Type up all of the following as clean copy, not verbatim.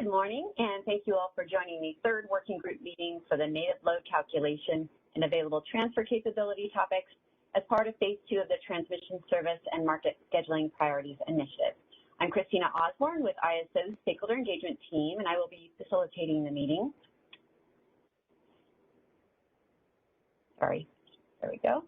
Good morning, and thank you all for joining the third working group meeting for the native load calculation and available transfer capability topics as part of phase 2 of the Transmission Service and Market Scheduling Priorities Initiative. I'm Christina Osborne with ISO's Stakeholder Engagement Team, and I will be facilitating the meeting. Sorry, there we go.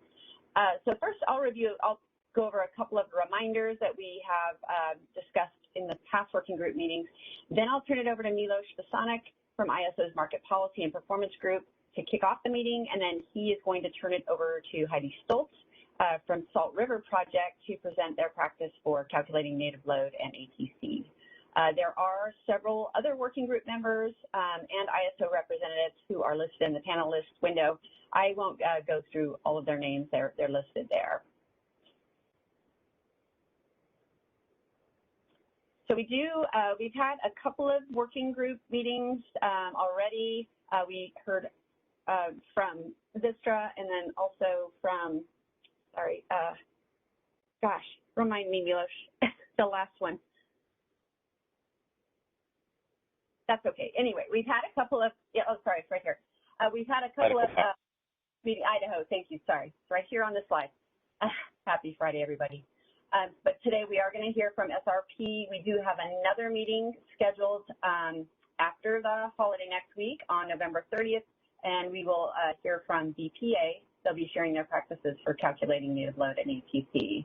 So first I'll go over a couple of reminders that we have discussed in the past working group meetings. Then I'll turn it over to Milos Basanik from ISO's Market Policy and Performance Group to kick off the meeting, and then he is going to turn it over to Heidi Stoltz from Salt River Project to present their practice for calculating native load and ATC. There are several other working group members and ISO representatives who are listed in the panelist window. I won't go through all of their names, they're listed there. So we've had a couple of working group meetings already. We heard from Vistra and then also from, sorry, gosh, remind me, Milos, the last one. That's okay. Anyway, we've had a couple of, oh, sorry, it's right here. We've had a couple of meeting, Idaho, thank you, sorry. It's right here on the slide. Happy Friday, everybody. But today we are going to hear from SRP. We do have another meeting scheduled after the holiday next week on November 30th, and we will hear from BPA. They'll be sharing their practices for calculating native load and ATC.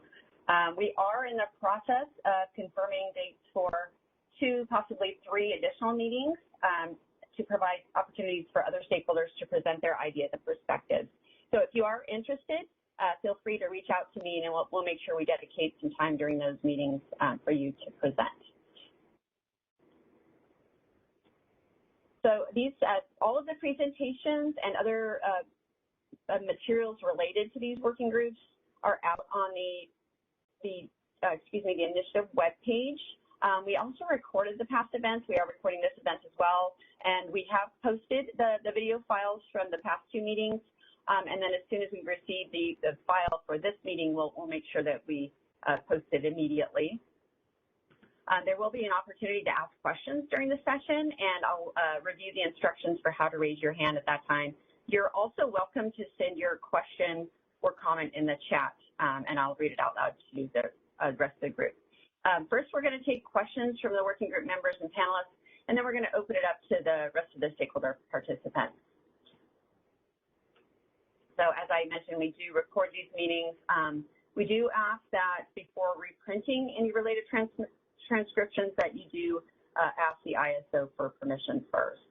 We are in the process of confirming dates for 2, possibly 3 additional meetings to provide opportunities for other stakeholders to present their ideas and perspectives. So if you are interested, feel free to reach out to me, and we'll make sure we dedicate some time during those meetings for you to present. So these, all of the presentations and other materials related to these working groups are out on the initiative webpage. We also recorded the past events. We are recording this event as well, and we have posted the video files from the past 2 meetings. And then as soon as we receive the file for this meeting, we'll make sure that we post it immediately. There will be an opportunity to ask questions during the session, and I'll review the instructions for how to raise your hand at that time. You're also welcome to send your question or comment in the chat, and I'll read it out loud to the rest of the group. First, we're going to take questions from the working group members and panelists, and then we're going to open it up to the rest of the stakeholder participants. So as I mentioned, we do record these meetings. We do ask that before reprinting any related transcriptions that you do ask the ISO for permission first.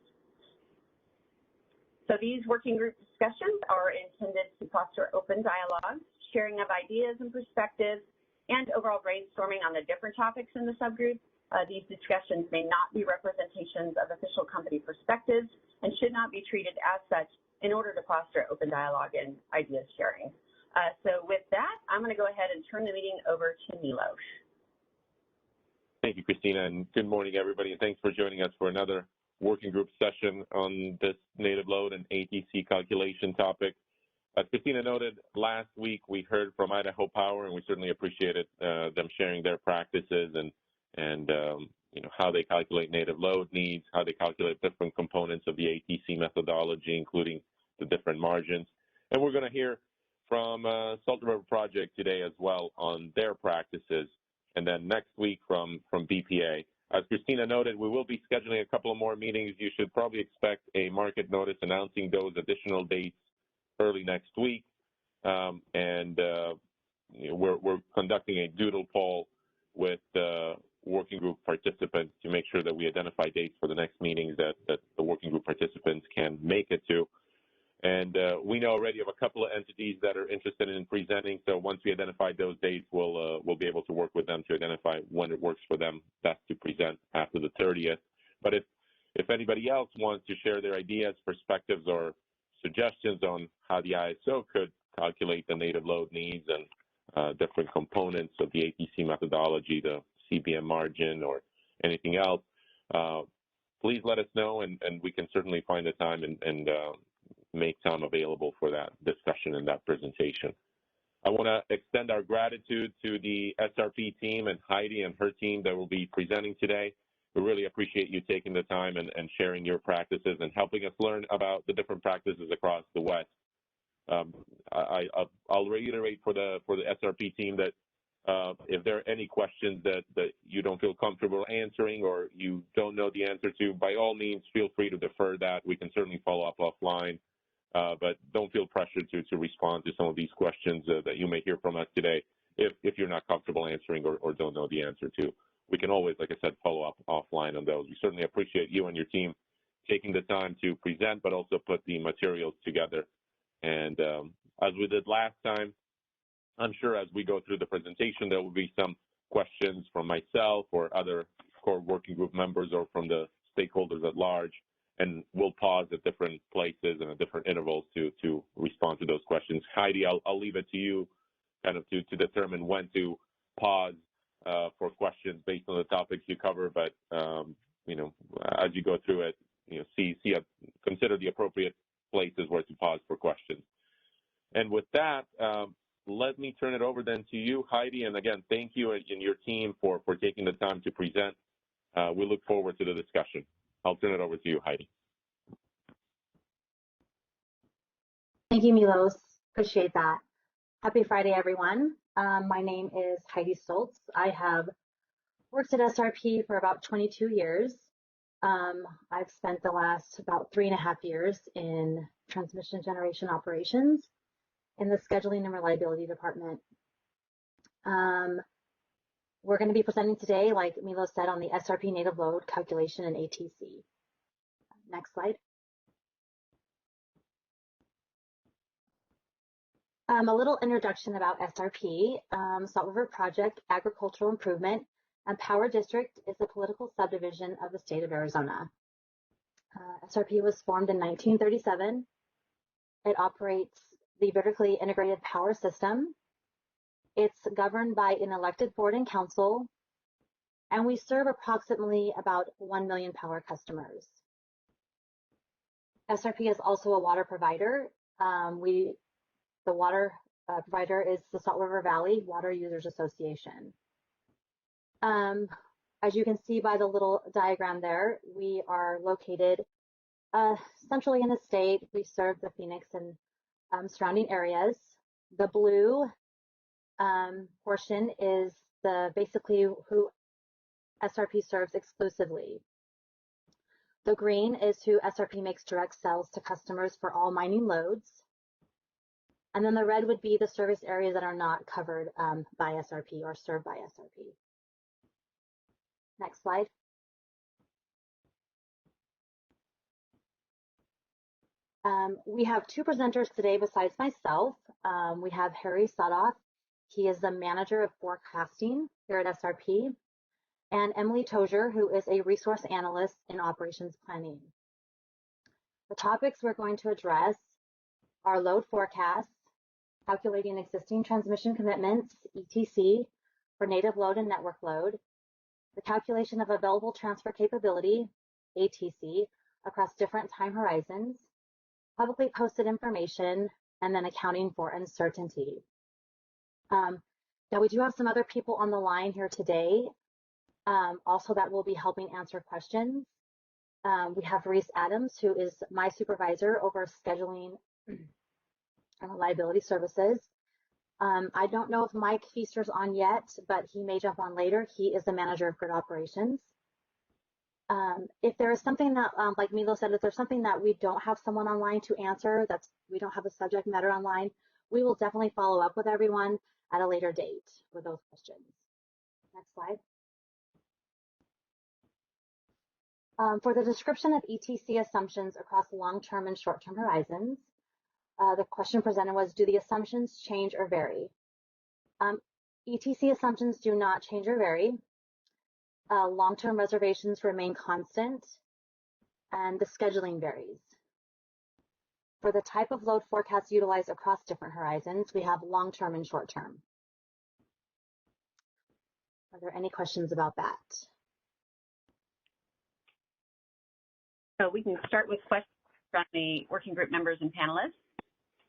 So these working group discussions are intended to foster open dialogue, sharing of ideas and perspectives, and overall brainstorming on the different topics in the subgroup. These discussions may not be representations of official company perspectives and should not be treated as such in order to foster open dialogue and ideas sharing. So with that, I'm going to go ahead and turn the meeting over to Milos. Thank you, Christina, and good morning, everybody, and thanks for joining us for another working group session on this native load and ATC calculation topic. As Christina noted, last week we heard from Idaho Power, and we certainly appreciated them sharing their practices and you know, how they calculate native load needs, how they calculate different components of the ATC methodology, including the different margins. And we're going to hear from Saltoff River Project today as well on their practices, and then next week from BPA. As Christina noted, we will be scheduling a couple of more meetings. You should probably expect a market notice announcing those additional dates early next week. You know, we're conducting a doodle poll with working group participants to make sure that we identify dates for the next meetings that the working group participants can make it to. And we know already of a couple of entities that are interested in presenting. So once we identify those dates, we'll be able to work with them to identify when it works for them best to present after the 30th. But if anybody else wants to share their ideas, perspectives, or suggestions on how the ISO could calculate the native load needs and different components of the ATC methodology, the CBM margin, or anything else, please let us know, and we can certainly find a time and make time available for that discussion and that presentation. I want to extend our gratitude to the SRP team and Heidi and her team that will be presenting today. We really appreciate you taking the time and sharing your practices and helping us learn about the different practices across the West. I'll reiterate for the SRP team that if there are any questions that you don't feel comfortable answering or you don't know the answer to, by all means, feel free to defer that. We can certainly follow up offline, but don't feel pressured to respond to some of these questions that you may hear from us today if you're not comfortable answering or don't know the answer to. We can always, like I said, follow up offline on those. We certainly appreciate you and your team taking the time to present, but also put the materials together. And as we did last time, I'm sure as we go through the presentation, there will be some questions from myself or other core working group members or from the stakeholders at large, and we'll pause at different places and at different intervals to respond to those questions. Heidi, I'll leave it to you kind of to determine when to pause for questions based on the topics you cover, but as you go through it, consider the appropriate places where to pause for questions. And with that, let me turn it over then to you, Heidi. And again, thank you and your team for taking the time to present. We look forward to the discussion. I'll turn it over to you, Heidi. Thank you, Milos. Appreciate that. Happy Friday, everyone. My name is Heidi Stoltz. I have worked at SRP for about 22 years. I've spent the last about 3.5 years in transmission generation operations in the scheduling and reliability department. We're going to be presenting today, like Milos said, on the SRP native load calculation and ATC. Next slide. A little introduction about SRP. Salt River Project Agricultural Improvement and Power District is a political subdivision of the state of Arizona. SRP was formed in 1937. It operates the vertically integrated power system. It's governed by an elected board and council, and we serve approximately about 1 million power customers. SRP is also a water provider. The water provider is the Salt River Valley Water Users Association. As you can see by the little diagram there, we are located centrally in the state. We serve the Phoenix and surrounding areas. The blue portion is basically who SRP serves exclusively. The green is who SRP makes direct sales to customers for all mining loads. And then the red would be the service areas that are not covered by SRP or served by SRP. Next slide. We have two presenters today besides myself. We have Harry Saltoff. He is the manager of forecasting here at SRP, and Emily Tozier, who is a resource analyst in operations planning. The topics we're going to address are load forecasts, calculating existing transmission commitments, ETC, for native load and network load, the calculation of available transfer capability, ATC, across different time horizons, publicly posted information, and then accounting for uncertainty. Now we do have some other people on the line here today, also that will be helping answer questions. We have Reese Adams, who is my supervisor over scheduling and reliability services. I don't know if Mike Feaster's on yet, but he may jump on later. He is the manager of grid operations. If there is something that, like Milo said, if there's something that we don't have someone online to answer, we don't have a subject matter online, we will definitely follow up with everyone at a later date with those questions. Next slide. For the description of ETC assumptions across long-term and short-term horizons, the question presented was, do the assumptions change or vary? ETC assumptions do not change or vary. Long-term reservations remain constant, and the scheduling varies. For the type of load forecasts utilized across different horizons, we have long-term and short-term. Are there any questions about that? So we can start with questions from the working group members and panelists.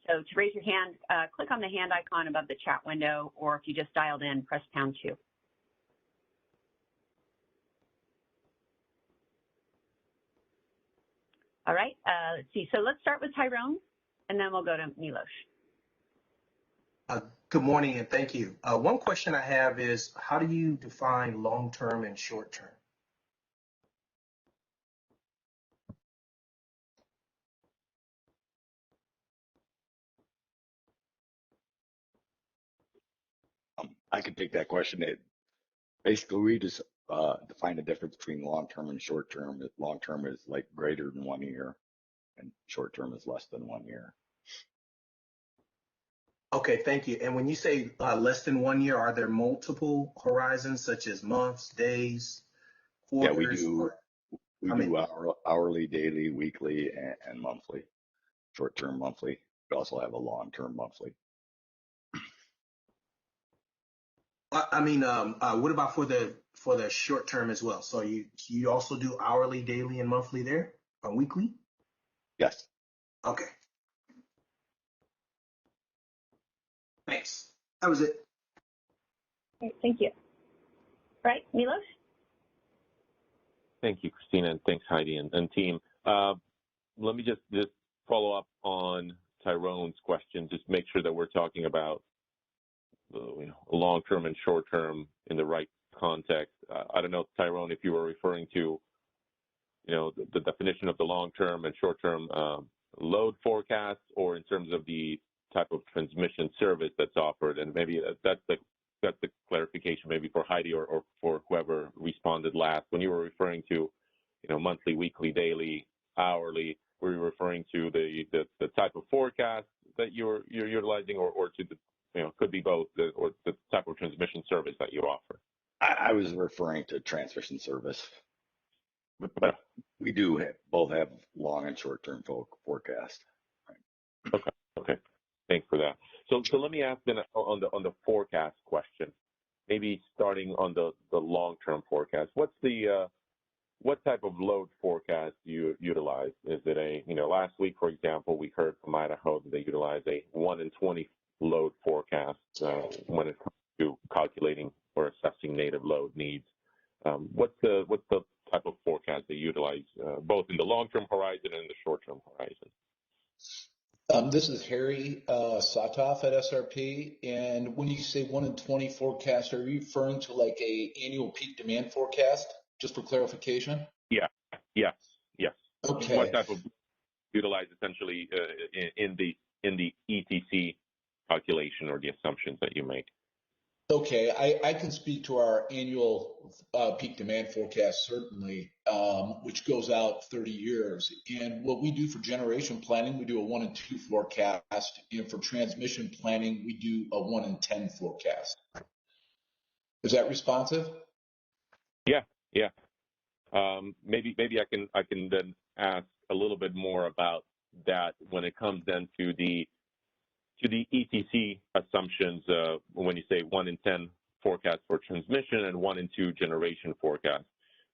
So to raise your hand, click on the hand icon above the chat window, or if you just dialed in, press #2. All right, let's see. So let's start with Tyrone, and then we'll go to Milos. Good morning and thank you. One question I have is, how do you define long-term and short-term? I can take that question. Basically, we just define the difference between long-term and short-term. Long-term is like greater than 1 year, and short-term is less than 1 year. Okay, thank you. And when you say less than 1 year, are there multiple horizons such as months, days, quarters? Yeah, we do hourly, daily, weekly, and monthly. Short-term monthly. We also have a long-term monthly. What about for the short term as well? So you also do hourly, daily, and monthly there, or weekly? Yes. Okay. Thanks. That was it. Great, thank you. All right, Milos? Thank you, Christina, and thanks, Heidi and team. Let me just follow up on Tyrone's question, just make sure that we're talking about long-term and short-term in the right context. I don't know, Tyrone, if you were referring to, the definition of the long-term and short-term load forecast, or in terms of the type of transmission service that's offered, and maybe that's the clarification maybe for Heidi or for whoever responded last. When you were referring to, monthly, weekly, daily, hourly, were you referring to the type of forecast that you're utilizing, or to the could be both, or the type of transmission service that you offer? I was referring to transmission service, but we do both have long and short-term forecast. Right. Okay. Thanks for that. So let me ask then on the forecast question, maybe starting on the long-term forecast. What type of load forecast do you utilize? Is it last week, for example, we heard from Idaho that they utilize a 1 in 20 load forecast when it comes to calculating or assessing native load needs. What's the type of forecast they utilize, both in the long-term horizon and the short-term horizon? This is Harry Saltoff at SRP, and when you say 1 in 20 forecast, are you referring to like a annual peak demand forecast? Just for clarification. Yeah. Yes. Okay. What type of utilize essentially in the ETC calculation or the assumptions that you make? Okay, I can speak to our annual peak demand forecast, certainly, which goes out 30 years. And what we do for generation planning, we do a 1 in 2 forecast. And for transmission planning, we do a 1 in 10 forecast. Is that responsive? Yeah. Maybe I can then ask a little bit more about that when it comes then to the ETC assumptions, when you say 1 in 10 forecast for transmission and 1 in 2 generation forecast.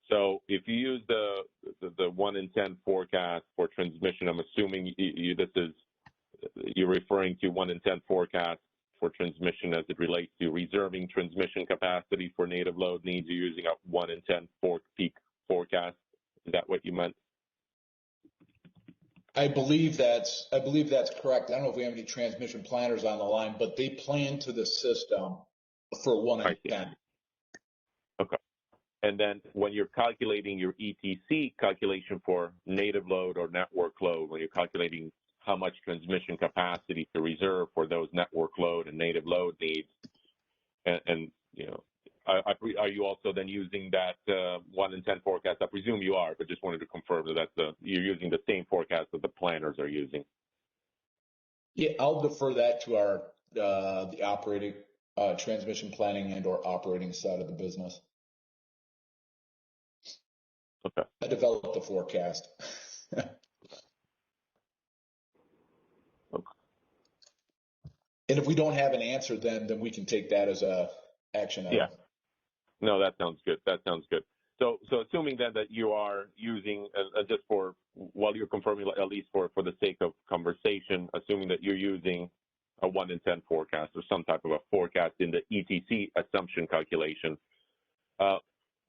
So if you use the 1 in 10 forecast for transmission, I'm assuming you're referring to 1 in 10 forecast for transmission as it relates to reserving transmission capacity for native load needs. You're using a 1 in 10 peak forecast. Is that what you meant? I believe that's correct. I don't know if we have any transmission planners on the line, but they plan to the system for 1 in 10. Okay. And then when you're calculating your ETC calculation for native load or network load, when you're calculating how much transmission capacity to reserve for those network load and native load needs, are you also then using that 1 in 10 forecast? I presume you are, but just wanted to confirm that you're using the same forecast that the planners are using. Yeah, I'll defer that to our the operating transmission planning and or operating side of the business. Okay. I developed the forecast. Okay. And if we don't have an answer, then we can take that as a action item. Yeah. No, that sounds good. So assuming then that you are using, just for, while you're confirming, at least for the sake of conversation, assuming that you're using a 1 in 10 forecast or some type of a forecast in the ETC assumption calculation,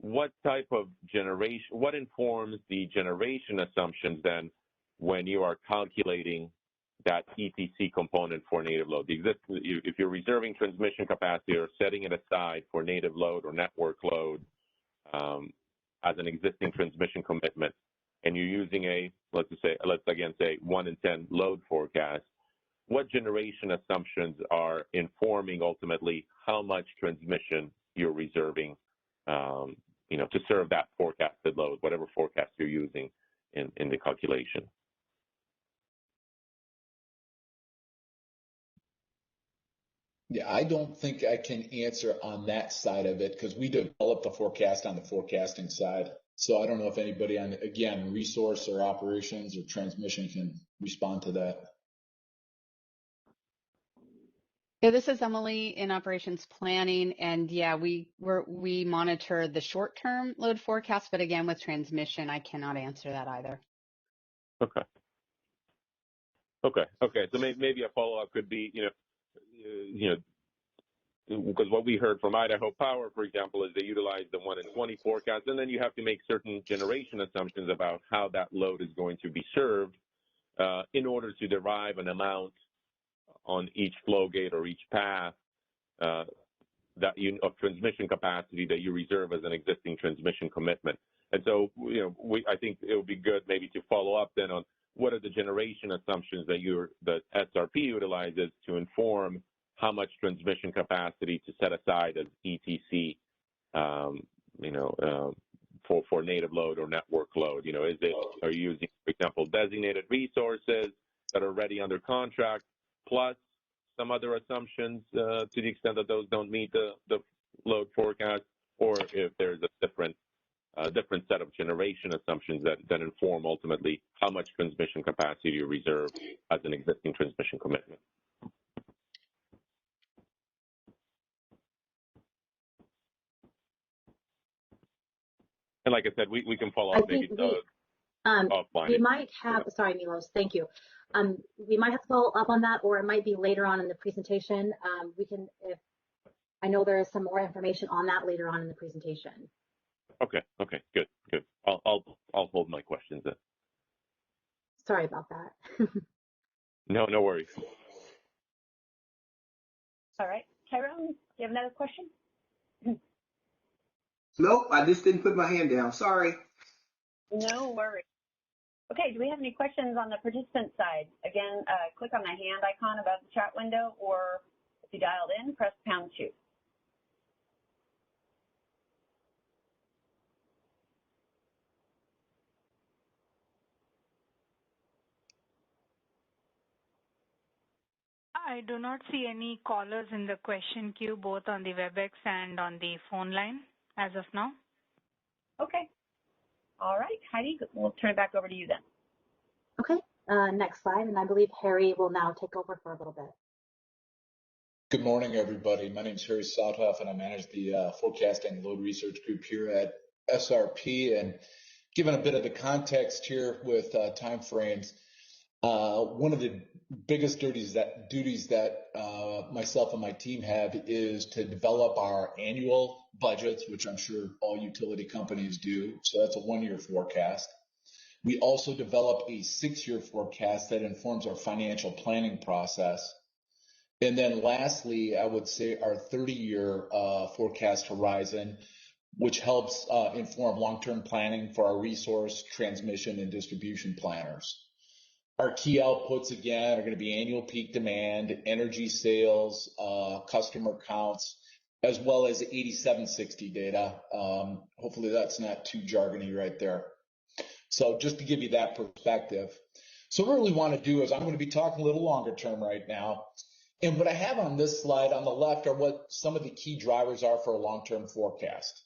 what type of generation, what informs the generation assumptions then when you are calculating that ETC component for native load. If you're reserving transmission capacity or setting it aside for native load or network load as an existing transmission commitment, and you're using let's again say 1 in 10 load forecast, what generation assumptions are informing ultimately how much transmission you're reserving, to serve that forecasted load, whatever forecast you're using in the calculation? Yeah, I don't think I can answer on that side of it because we develop the forecast on the forecasting side. So I don't know if anybody on, again, resource or operations or transmission can respond to that. Yeah, this is Emily in operations planning, and yeah, we monitor the short-term load forecast, but again, with transmission, I cannot answer that either. Okay. So maybe a follow-up could be, because what we heard from Idaho Power, for example, is they utilize the 1 in 20 forecast, and then you have to make certain generation assumptions about how that load is going to be served in order to derive an amount on each flow gate or each path of transmission capacity that you reserve as an existing transmission commitment. And so, I think it would be good maybe to follow up then on what are the generation assumptions that SRP utilizes to inform how much transmission capacity to set aside as ETC, for native load or network load. Are you using, for example, designated resources that are already under contract, plus some other assumptions to the extent that those don't meet the load forecast, or if there's a different set of generation assumptions that inform ultimately how much transmission capacity you reserve as an existing transmission commitment. And like I said, we can follow up maybe offline. We might have, sorry, Milos, thank you. We might have to follow up on that, or it might be later on in the presentation. I know there is some more information on that later on in the presentation. Okay, good. I'll hold my questions then. Sorry about that. No worries. All right. Tyrone, do you have another question? Nope, I just didn't put my hand down. Sorry. No worries. Okay, do we have any questions on the participant side? Again, click on the hand icon above the chat window, or if you dialed in, press #2. I do not see any callers in the question queue, both on the WebEx and on the phone line as of now. Okay. All right, Heidi, we'll turn it back over to you then. Okay, next slide, and I believe Harry will now take over for a little bit. Good morning, everybody. My name is Harry Saltoff, and I manage the forecasting load research group here at SRP. And given a bit of the context here with timeframes, one of the biggest duties that myself and my team have is to develop our annual budgets, which I'm sure all utility companies do. So that's a 1-year forecast. We also develop a 6-year forecast that informs our financial planning process. And then lastly, I would say our 30-year forecast horizon, which helps inform long-term planning for our resource, transmission, and distribution planners. Our key outputs, again, are going to be annual peak demand, energy sales, customer counts, as well as 8760 data. Hopefully that's not too jargony right there. So just to give you that perspective. So what I really want to do is I'm going to be talking a little longer term right now. And what I have on this slide on the left are what some of the key drivers are for a long-term forecast.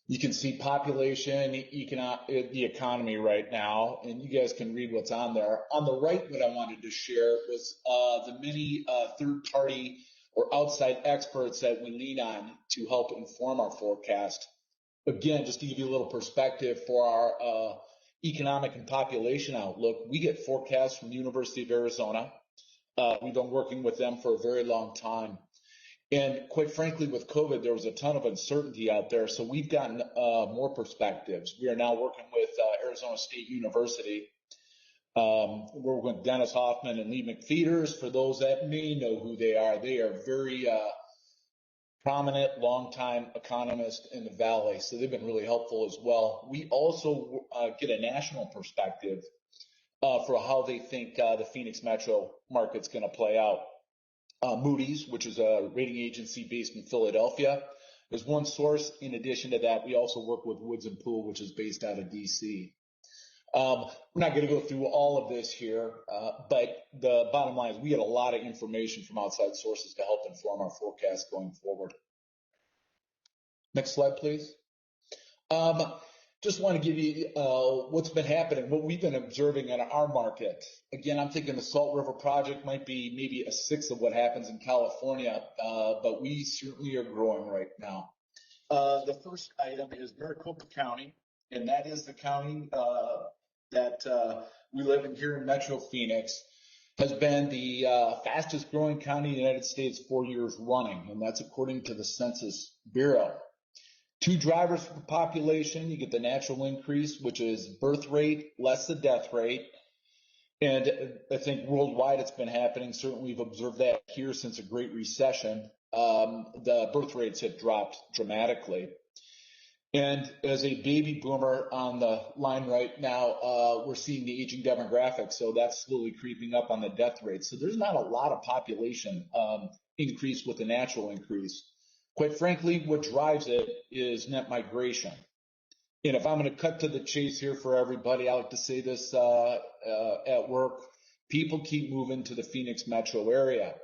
You can see population, the economy right now, and you guys can read what's on there. On the right, what I wanted to share was the many third-party or outside experts that we lean on to help inform our forecast. Again, just to give you a little perspective for our economic and population outlook, we get forecasts from the University of Arizona. We've been working with them for a very long time. And quite frankly, with COVID, there was a ton of uncertainty out there. So we've gotten more perspectives. We are now working with Arizona State University. We're working with Dennis Hoffman and Lee McFeeters. For those that may know who they are very prominent, longtime economists in the Valley. So they've been really helpful as well. We also get a national perspective for how they think the Phoenix metro market's going to play out. Moody's, which is a rating agency based in Philadelphia, is one source. In addition to that, we also work with Woods & Poole, which is based out of D.C. We're not going to go through all of this here, but the bottom line is we get a lot of information from outside sources to help inform our forecast going forward. Next slide, please. Just want to give you what's been happening, what we've been observing in our market. Again, I'm thinking the Salt River project might be maybe a sixth of what happens in California, but we certainly are growing right now. The first item is Maricopa County, and that is the county that we live in here in Metro Phoenix, has been the fastest growing county in the United States 4 years running, and that's according to the Census Bureau. Two drivers for population. You get the natural increase, which is birth rate, less the death rate. And I think worldwide it's been happening. Certainly we've observed that here since the Great Recession. The birth rates have dropped dramatically. And as a baby boomer on the line right now, we're seeing the aging demographics. So that's slowly creeping up on the death rate. So there's not a lot of population increase with the natural increase. Quite frankly, what drives it is net migration. And if I'm going to cut to the chase here for everybody, I like to say this at work, people keep moving to the Phoenix metro area.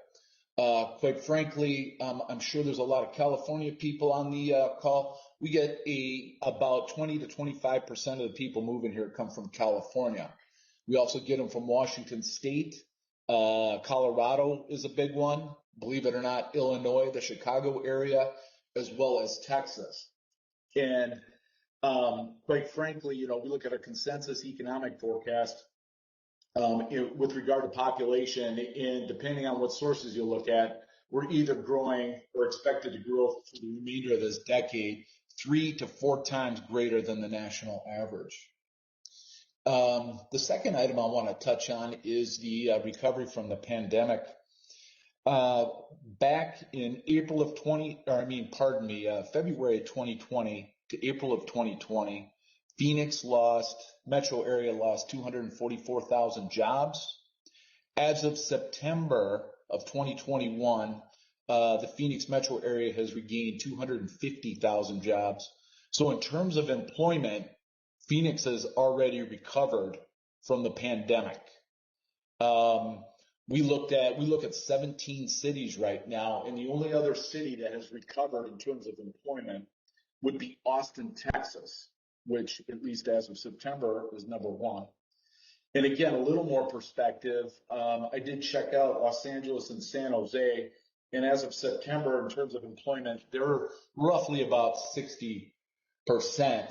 Quite frankly, I'm sure there's a lot of California people on the call. We get about 20 to 25% of the people moving here come from California. We also get them from Washington State. Colorado is a big one. Believe it or not, Illinois, the Chicago area, as well as Texas. And quite frankly, we look at our consensus economic forecast with regard to population, and depending on what sources you look at, we're either growing or expected to grow for the remainder of this decade 3 to 4 times greater than the national average. The second item I want to touch on is the recovery from the pandemic. Back in February of 2020 to April of 2020, Phoenix metro area lost 244,000 jobs. As of September of 2021, the Phoenix metro area has regained 250,000 jobs. So in terms of employment, Phoenix has already recovered from the pandemic. We look at 17 cities right now, and the only other city that has recovered in terms of employment would be Austin, Texas, which at least as of September is number 1. And again, a little more perspective. I did check out Los Angeles and San Jose, and as of September, in terms of employment, they're roughly about 60%.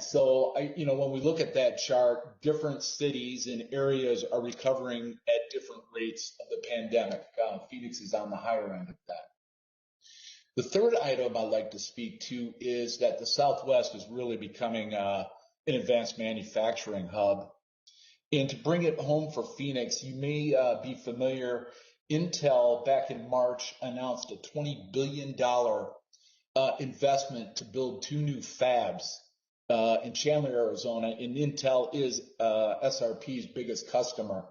So, when we look at that chart, different cities and areas are recovering at different rates of the pandemic. Phoenix is on the higher end of that. The third item I'd like to speak to is that the Southwest is really becoming an advanced manufacturing hub. And to bring it home for Phoenix, you may be familiar, Intel back in March announced a $20 billion investment to build 2 new fabs in Chandler, Arizona, and Intel is SRP's biggest customer.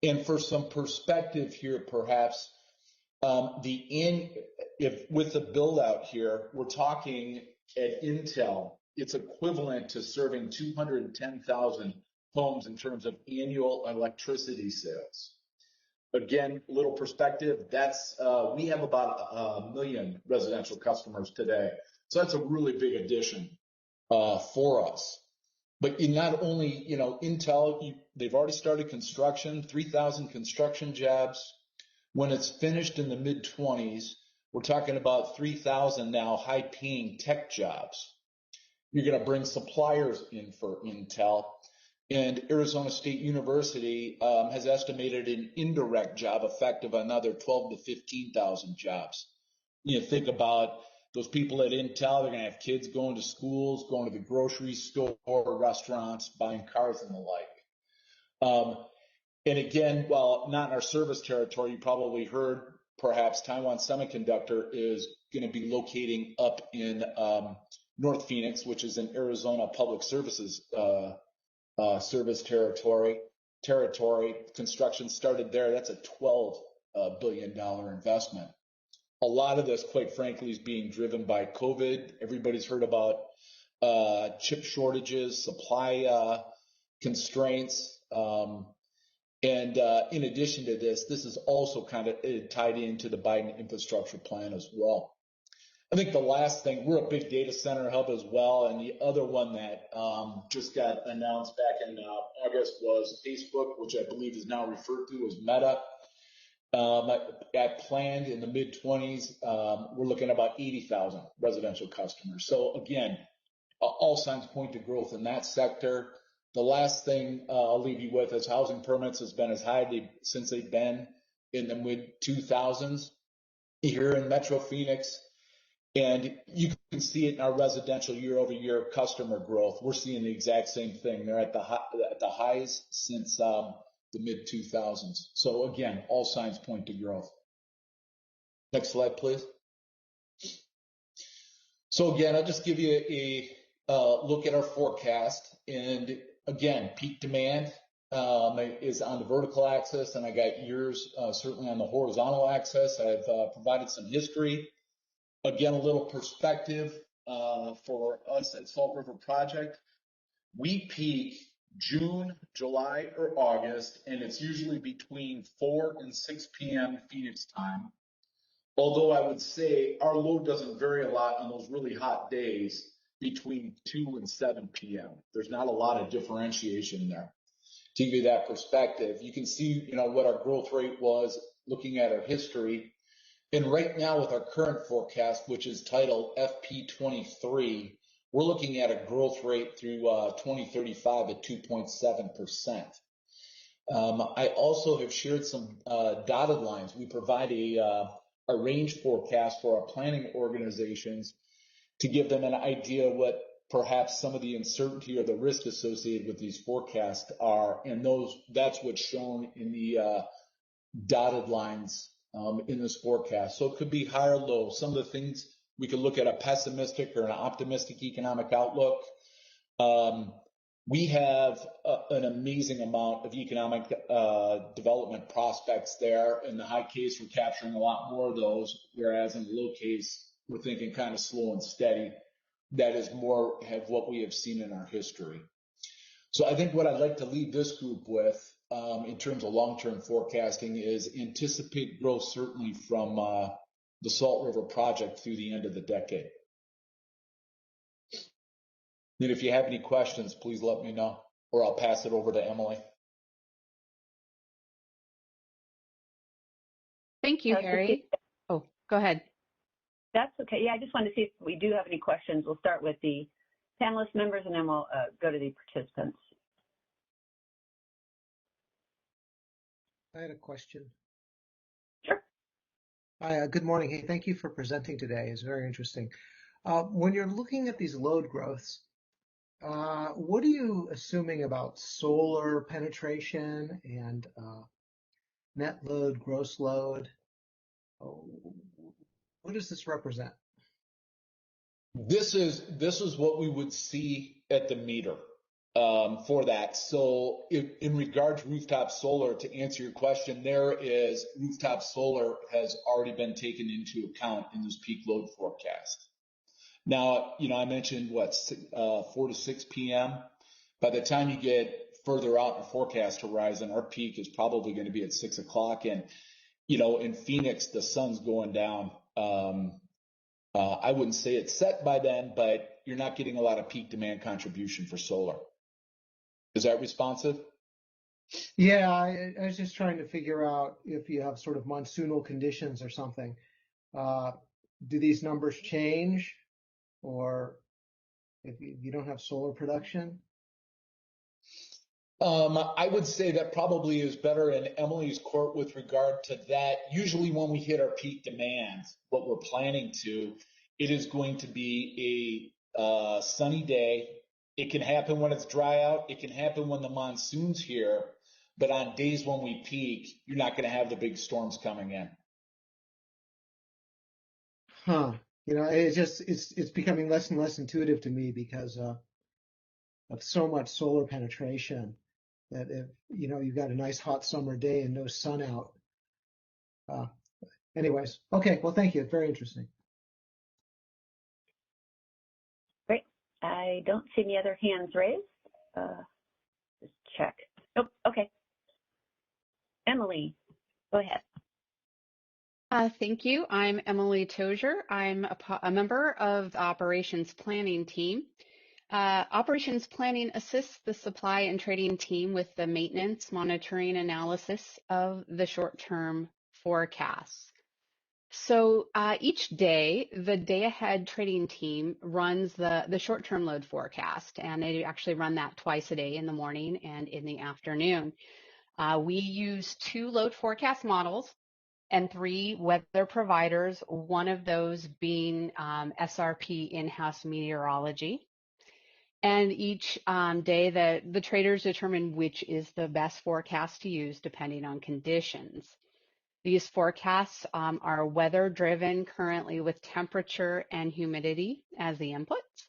And for some perspective here, perhaps, with the build out here, we're talking at Intel, it's equivalent to serving 210,000 homes in terms of annual electricity sales. Again, a little perspective, we have about 1 million residential customers today. So that's a really big addition for us. But not only, Intel, they've already started construction, 3,000 construction jobs. When it's finished in the mid-20s, we're talking about 3,000 now high-paying tech jobs. You're going to bring suppliers in for Intel. And Arizona State University has estimated an indirect job effect of another 12 to 15,000 jobs. You think about those people at Intel, they're going to have kids going to schools, going to the grocery store, restaurants, buying cars and the like. And again, while not in our service territory, you probably heard perhaps Taiwan Semiconductor is going to be locating up in North Phoenix, which is in Arizona Public Services service territory. Construction started there. That's a $12 billion investment. A lot of this, quite frankly, is being driven by COVID. Everybody's heard about chip shortages, supply constraints. And in addition to this is also kind of tied into the Biden infrastructure plan as well. I think the last thing, we're a big data center hub as well, and the other one that just got announced back in August was Facebook, which I believe is now referred to as Meta. At planned in the mid-20s, we're looking at about 80,000 residential customers. So again, all signs point to growth in that sector. The last thing I'll leave you with is housing permits has been as high since they've been in the mid-2000s here in Metro Phoenix. And you can see it in our residential year-over-year customer growth. We're seeing the exact same thing. They're at the highs since the mid-2000s. So again, all signs point to growth. Next slide, please. So again, I'll just give you a look at our forecast. And again, peak demand is on the vertical axis, and I got yours certainly on the horizontal axis. I've provided some history. Again, a little perspective for us at Salt River Project. We peak June, July, or August, and it's usually between 4 and 6 p.m. Phoenix time. Although I would say our load doesn't vary a lot on those really hot days between 2 and 7 p.m. There's not a lot of differentiation there. To give you that perspective, you can see, what our growth rate was looking at our history. And right now with our current forecast, which is titled FP23, we're looking at a growth rate through 2035 at 2.7%. I also have shared some dotted lines. We provide a range forecast for our planning organizations to give them an idea what perhaps some of the uncertainty or the risk associated with these forecasts are. And that's what's shown in the dotted lines in this forecast. So it could be high or low. Some of the things we could look at a pessimistic or an optimistic economic outlook. We have an amazing amount of economic development prospects there. In the high case, we're capturing a lot more of those, whereas in the low case, we're thinking kind of slow and steady. That is more of what we have seen in our history. So I think what I'd like to leave this group with in terms of long-term forecasting is anticipate growth certainly from the Salt River Project through the end of the decade. And if you have any questions, please let me know, or I'll pass it over to Emily. Thank you, Harry. Oh, go ahead. That's okay. Yeah, I just wanted to see if we do have any questions. We'll start with the panelist members, and then we'll go to the participants. I had a question. Sure. Hi, good morning. Hey, thank you for presenting today. It's very interesting. When you're looking at these load growths, what are you assuming about solar penetration and net load, gross load? What does this represent? This is what we would see at the meter for that. So in regards to rooftop solar, to answer your question, rooftop solar has already been taken into account in this peak load forecast. Now, I mentioned 4 to 6 p.m. By the time you get further out in the forecast horizon, our peak is probably going to be at 6 o'clock. And, in Phoenix, the sun's going down. I wouldn't say it's set by then, but you're not getting a lot of peak demand contribution for solar. Is that responsive? Yeah, I was just trying to figure out if you have sort of monsoonal conditions or something. Do these numbers change, or if you don't have solar production? I would say that probably is better in Emily's court with regard to that. Usually when we hit our peak demand, what we're planning to, it is going to be a sunny day. It can happen when it's dry out. It can happen when the monsoon's here. But on days when we peak, you're not going to have the big storms coming in. Huh. You know, it's becoming less and less intuitive to me because of so much solar penetration that if, you know, you've got a nice hot summer day and no sun out. Anyways, okay, well, thank you. It's very interesting. Great. I don't see any other hands raised. Just check. Nope. Okay. Emily, go ahead. Thank you. I'm Emily Tozier. I'm a member of the operations planning team. Operations planning assists the supply and trading team with the maintenance, monitoring, analysis of the short-term forecasts. So each day, the day ahead trading team runs the short-term load forecast, and they actually run that twice a day, in the morning and in the afternoon. We use 2 load forecast models and 3 weather providers, one of those being SRP in-house meteorology. And each day, the traders determine which is the best forecast to use depending on conditions. These forecasts are weather-driven currently with temperature and humidity as the inputs.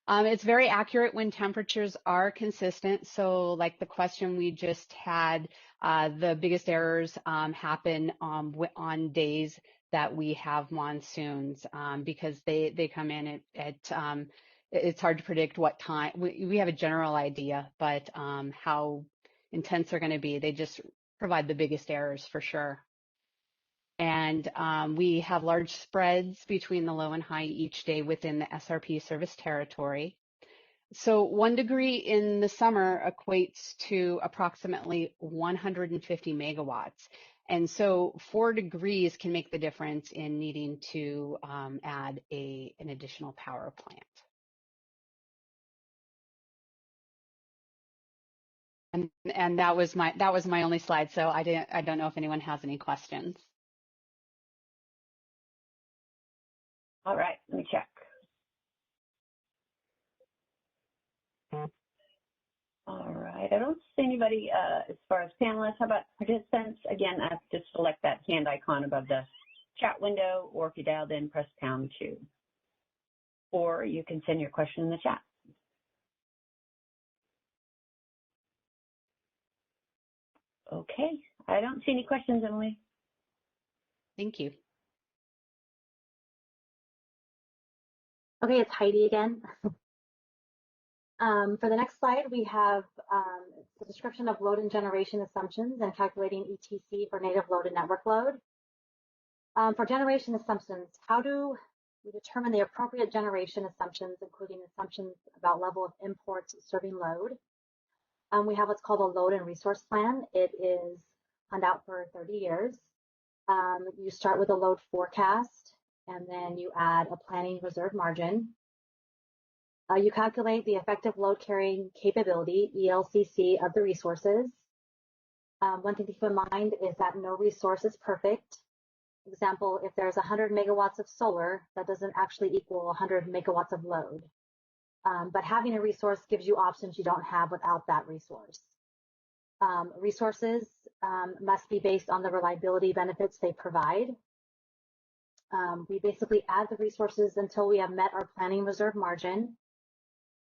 It's very accurate when temperatures are consistent. So like the question we just had, the biggest errors happen on days that we have monsoons because they come in at it's hard to predict what time. We have a general idea, but how intense they're going to be, they just provide the biggest errors for sure. And we have large spreads between the low and high each day within the SRP service territory. So 1 degree in the summer equates to approximately 150 megawatts. And so 4 degrees can make the difference in needing to add an additional power plant. And that was my only slide. So I don't know if anyone has any questions. All right, let me check. All right, I don't see anybody as far as panelists. How about participants? Again, just select that hand icon above the chat window, or if you dialed in, press #2. Or you can send your question in the chat. Okay, I don't see any questions, Emily. Thank you. Okay, it's Heidi again. For the next slide, we have the description of load and generation assumptions and calculating ETC for native load and network load. For generation assumptions, how do we determine the appropriate generation assumptions, including assumptions about level of imports serving load? We have what's called a load and resource plan. It is planned out for 30 years. You start with a load forecast, and then you add a planning reserve margin. You calculate the effective load carrying capability, ELCC, of the resources. One thing to keep in mind is that no resource is perfect. Example, if there's 100 megawatts of solar, that doesn't actually equal 100 megawatts of load. But having a resource gives you options you don't have without that resource. Resources must be based on the reliability benefits they provide. We basically add the resources until we have met our planning reserve margin,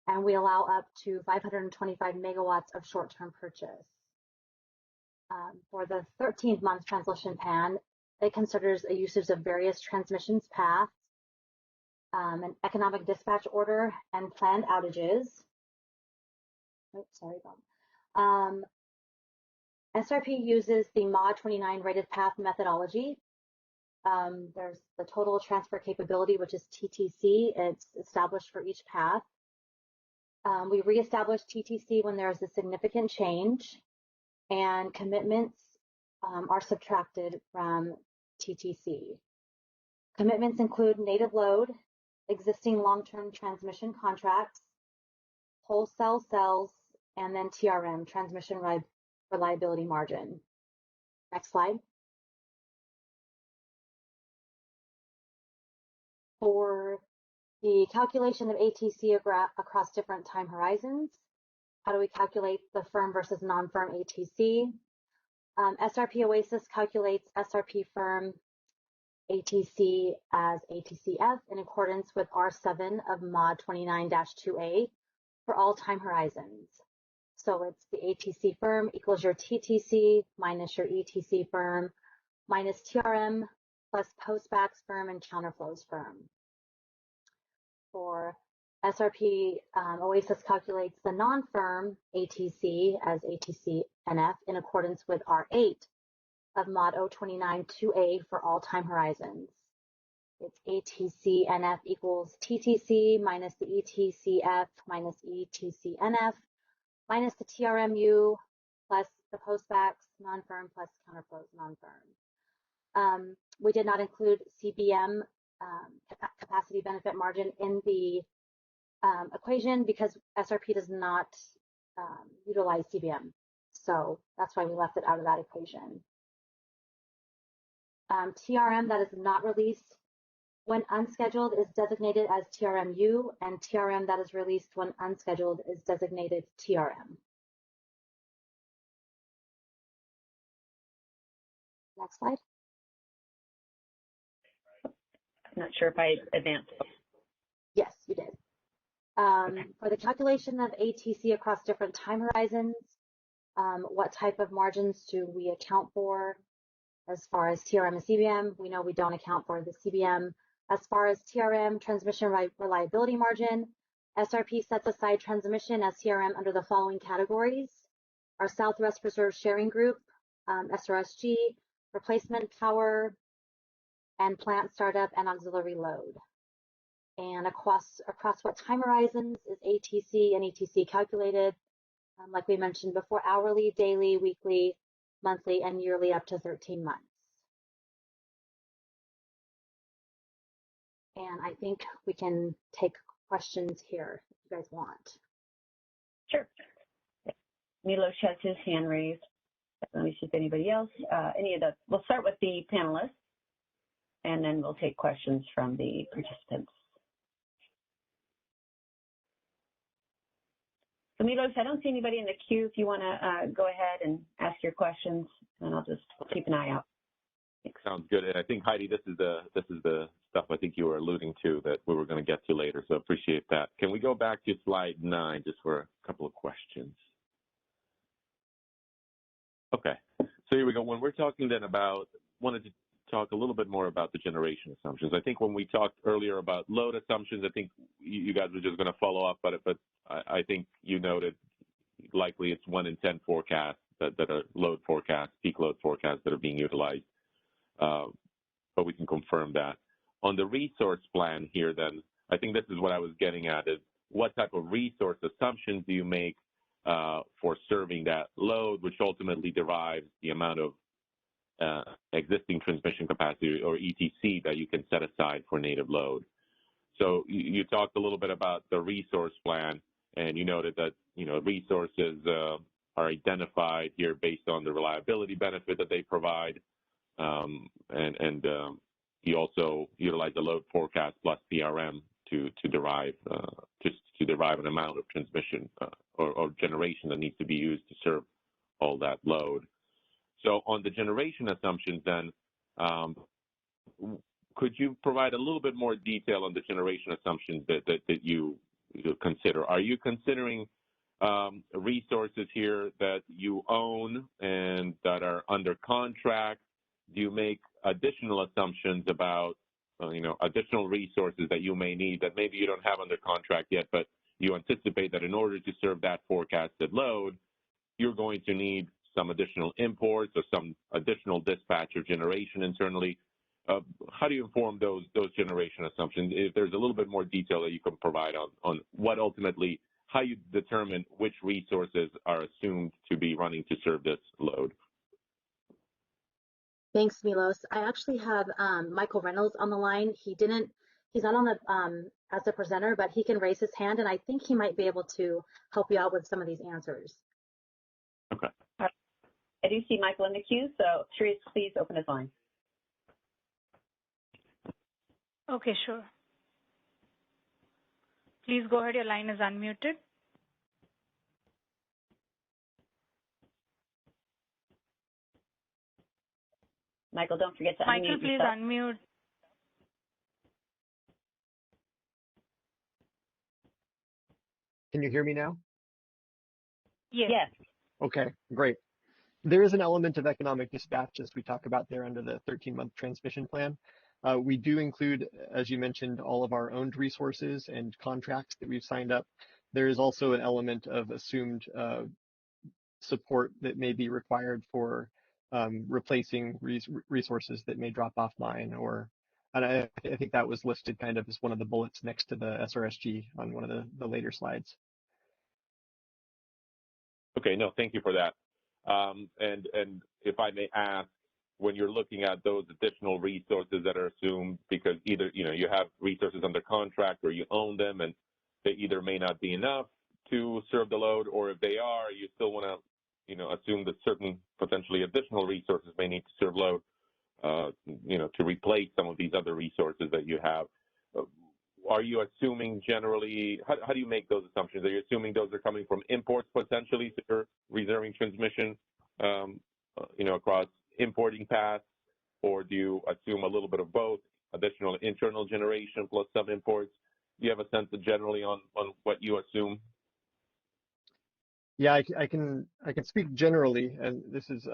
and we allow up to 525 megawatts of short-term purchase. For the 13th-month transition plan, it considers a usage of various transmissions paths, an economic dispatch order, and planned outages. Oops, sorry, Bob. SRP uses the MOD 29 rated path methodology. There's the total transfer capability, which is TTC. It's established for each path. We reestablish TTC when there is a significant change, and commitments are subtracted from TTC. Commitments include native load, existing long-term transmission contracts, wholesale cells, and then TRM, transmission reliability margin. Next slide. For the calculation of ATC across different time horizons, how do we calculate the firm versus non-firm ATC? SRP Oasis calculates SRP firm ATC as ATCF in accordance with R7 of mod 29-2A for all time horizons. So it's the ATC firm equals your TTC minus your ETC firm minus TRM plus postbacks firm and counterflows firm. For SRP, Oasis calculates the non-firm ATC as ATC-NF in accordance with R8 of mod 029-2A for all time horizons. It's ATC-NF equals TTC minus the ETCF minus ETC-NF minus the TRMU plus the postbacks non-firm plus counterflows non-firm. We did not include CBM, capacity benefit margin, in the equation because SRP does not utilize CBM. So that's why we left it out of that equation. TRM that is not released when unscheduled is designated as TRMU, and TRM that is released when unscheduled is designated TRM. Next slide. I'm not sure if I advanced. Yes, you did. For the calculation of ATC across different time horizons, what type of margins do we account for? As far as TRM and CBM, we know we don't account for the CBM. As far as TRM, transmission reliability margin, SRP sets aside transmission as TRM under the following categories: our Southwest Reserve Sharing Group, SRSG, replacement power, and plant startup and auxiliary load. And across what time horizons is ATC and ETC calculated? Like we mentioned before, hourly, daily, weekly, monthly, and yearly up to 13 months. And I think we can take questions here if you guys want. Sure. Milos has his hand raised. Let me see if anybody else, we'll start with the panelists, and then we'll take questions from the participants. So Milos, I don't see anybody in the queue. If you want to go ahead and ask your questions, and I'll keep an eye out. Thanks. Sounds good. And I think, Heidi, this is the stuff I think you were alluding to that we were going to get to later, so appreciate that. Can we go back to slide 9 just for a couple of questions? Okay, so here we go. When we're talking then wanted to talk a little bit more about the generation assumptions. I think when we talked earlier about load assumptions, I think you guys were just going to follow up, but I think you noted likely it's 1 in 10 forecasts that are load forecasts, peak load forecasts that are being utilized, but we can confirm that. On the resource plan here then, I think this is what I was getting at, is what type of resource assumptions do you make for serving that load, which ultimately derives the amount of existing transmission capacity, or ETC, that you can set aside for native load. So you talked a little bit about the resource plan, and you noted that resources are identified here based on the reliability benefit that they provide, and you also utilize the load forecast plus PRM to derive an amount of transmission or generation that needs to be used to serve all that load. So on the generation assumptions then, could you provide a little bit more detail on the generation assumptions that you consider? Are you considering resources here that you own and that are under contract? Do you make additional assumptions about additional resources that you may need that maybe you don't have under contract yet, but you anticipate that in order to serve that forecasted load, you're going to need some additional imports or some additional dispatch or generation internally? How do you inform those generation assumptions? If there's a little bit more detail that you can provide on what ultimately, how you determine which resources are assumed to be running to serve this load. Thanks, Milos. I actually have Michael Reynolds on the line. He He's not on the as a presenter, but he can raise his hand, and I think he might be able to help you out with some of these answers. Okay. I do see Michael in the queue, so Therese, please open his line. Okay, sure. Please go ahead. Your line is unmuted. Michael, don't forget to unmute Michael, please yourself. unmute. Can you hear me now? Yes. Yes. Okay, great. There is an element of economic dispatch as we talk about there under the 13-month transmission plan. We do include, as you mentioned, all of our owned resources and contracts that we've signed up. There is also an element of assumed support that may be required for replacing resources that may drop offline, and I think that was listed kind of as one of the bullets next to the SRSG on one of the later slides. Okay, no, thank you for that. And if I may ask, when you're looking at those additional resources that are assumed, because either you have resources under contract or you own them, and they either may not be enough to serve the load, or if they are, you still want to assume that certain potentially additional resources may need to serve load, to replace some of these other resources that you have. Are you assuming generally, how do you make those assumptions? Are you assuming those are coming from imports potentially, so you're reserving transmission, across importing paths, or do you assume a little bit of both, additional internal generation plus some imports? Do you have a sense of generally on what you assume? Yeah, I can speak generally, and this is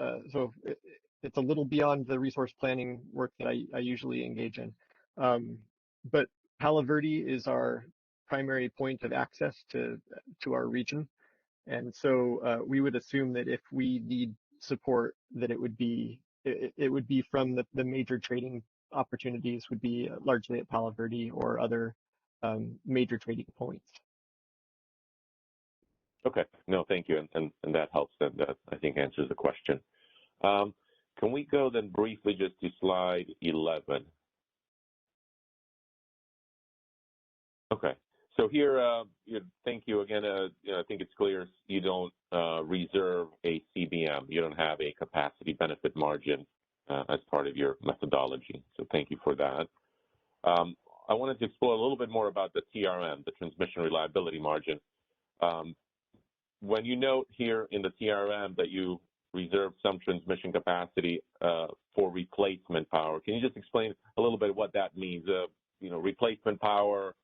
it's a little beyond the resource planning work that I usually engage in. But Palo Verde is our primary point of access to our region, and so we would assume that if we need support, that it would be from the major trading opportunities would be largely at Palo Verde or other major trading points. Okay, no, thank you, and that helps. That I think answers the question. Can we go then briefly just to slide 11? Okay, so here, thank you again. I think it's clear you don't reserve a CBM. You don't have a capacity benefit margin as part of your methodology. So thank you for that. I wanted to explore a little bit more about the TRM, the transmission reliability margin. When you note here in the TRM that you reserve some transmission capacity for replacement power, can you just explain a little bit what that means? Replacement power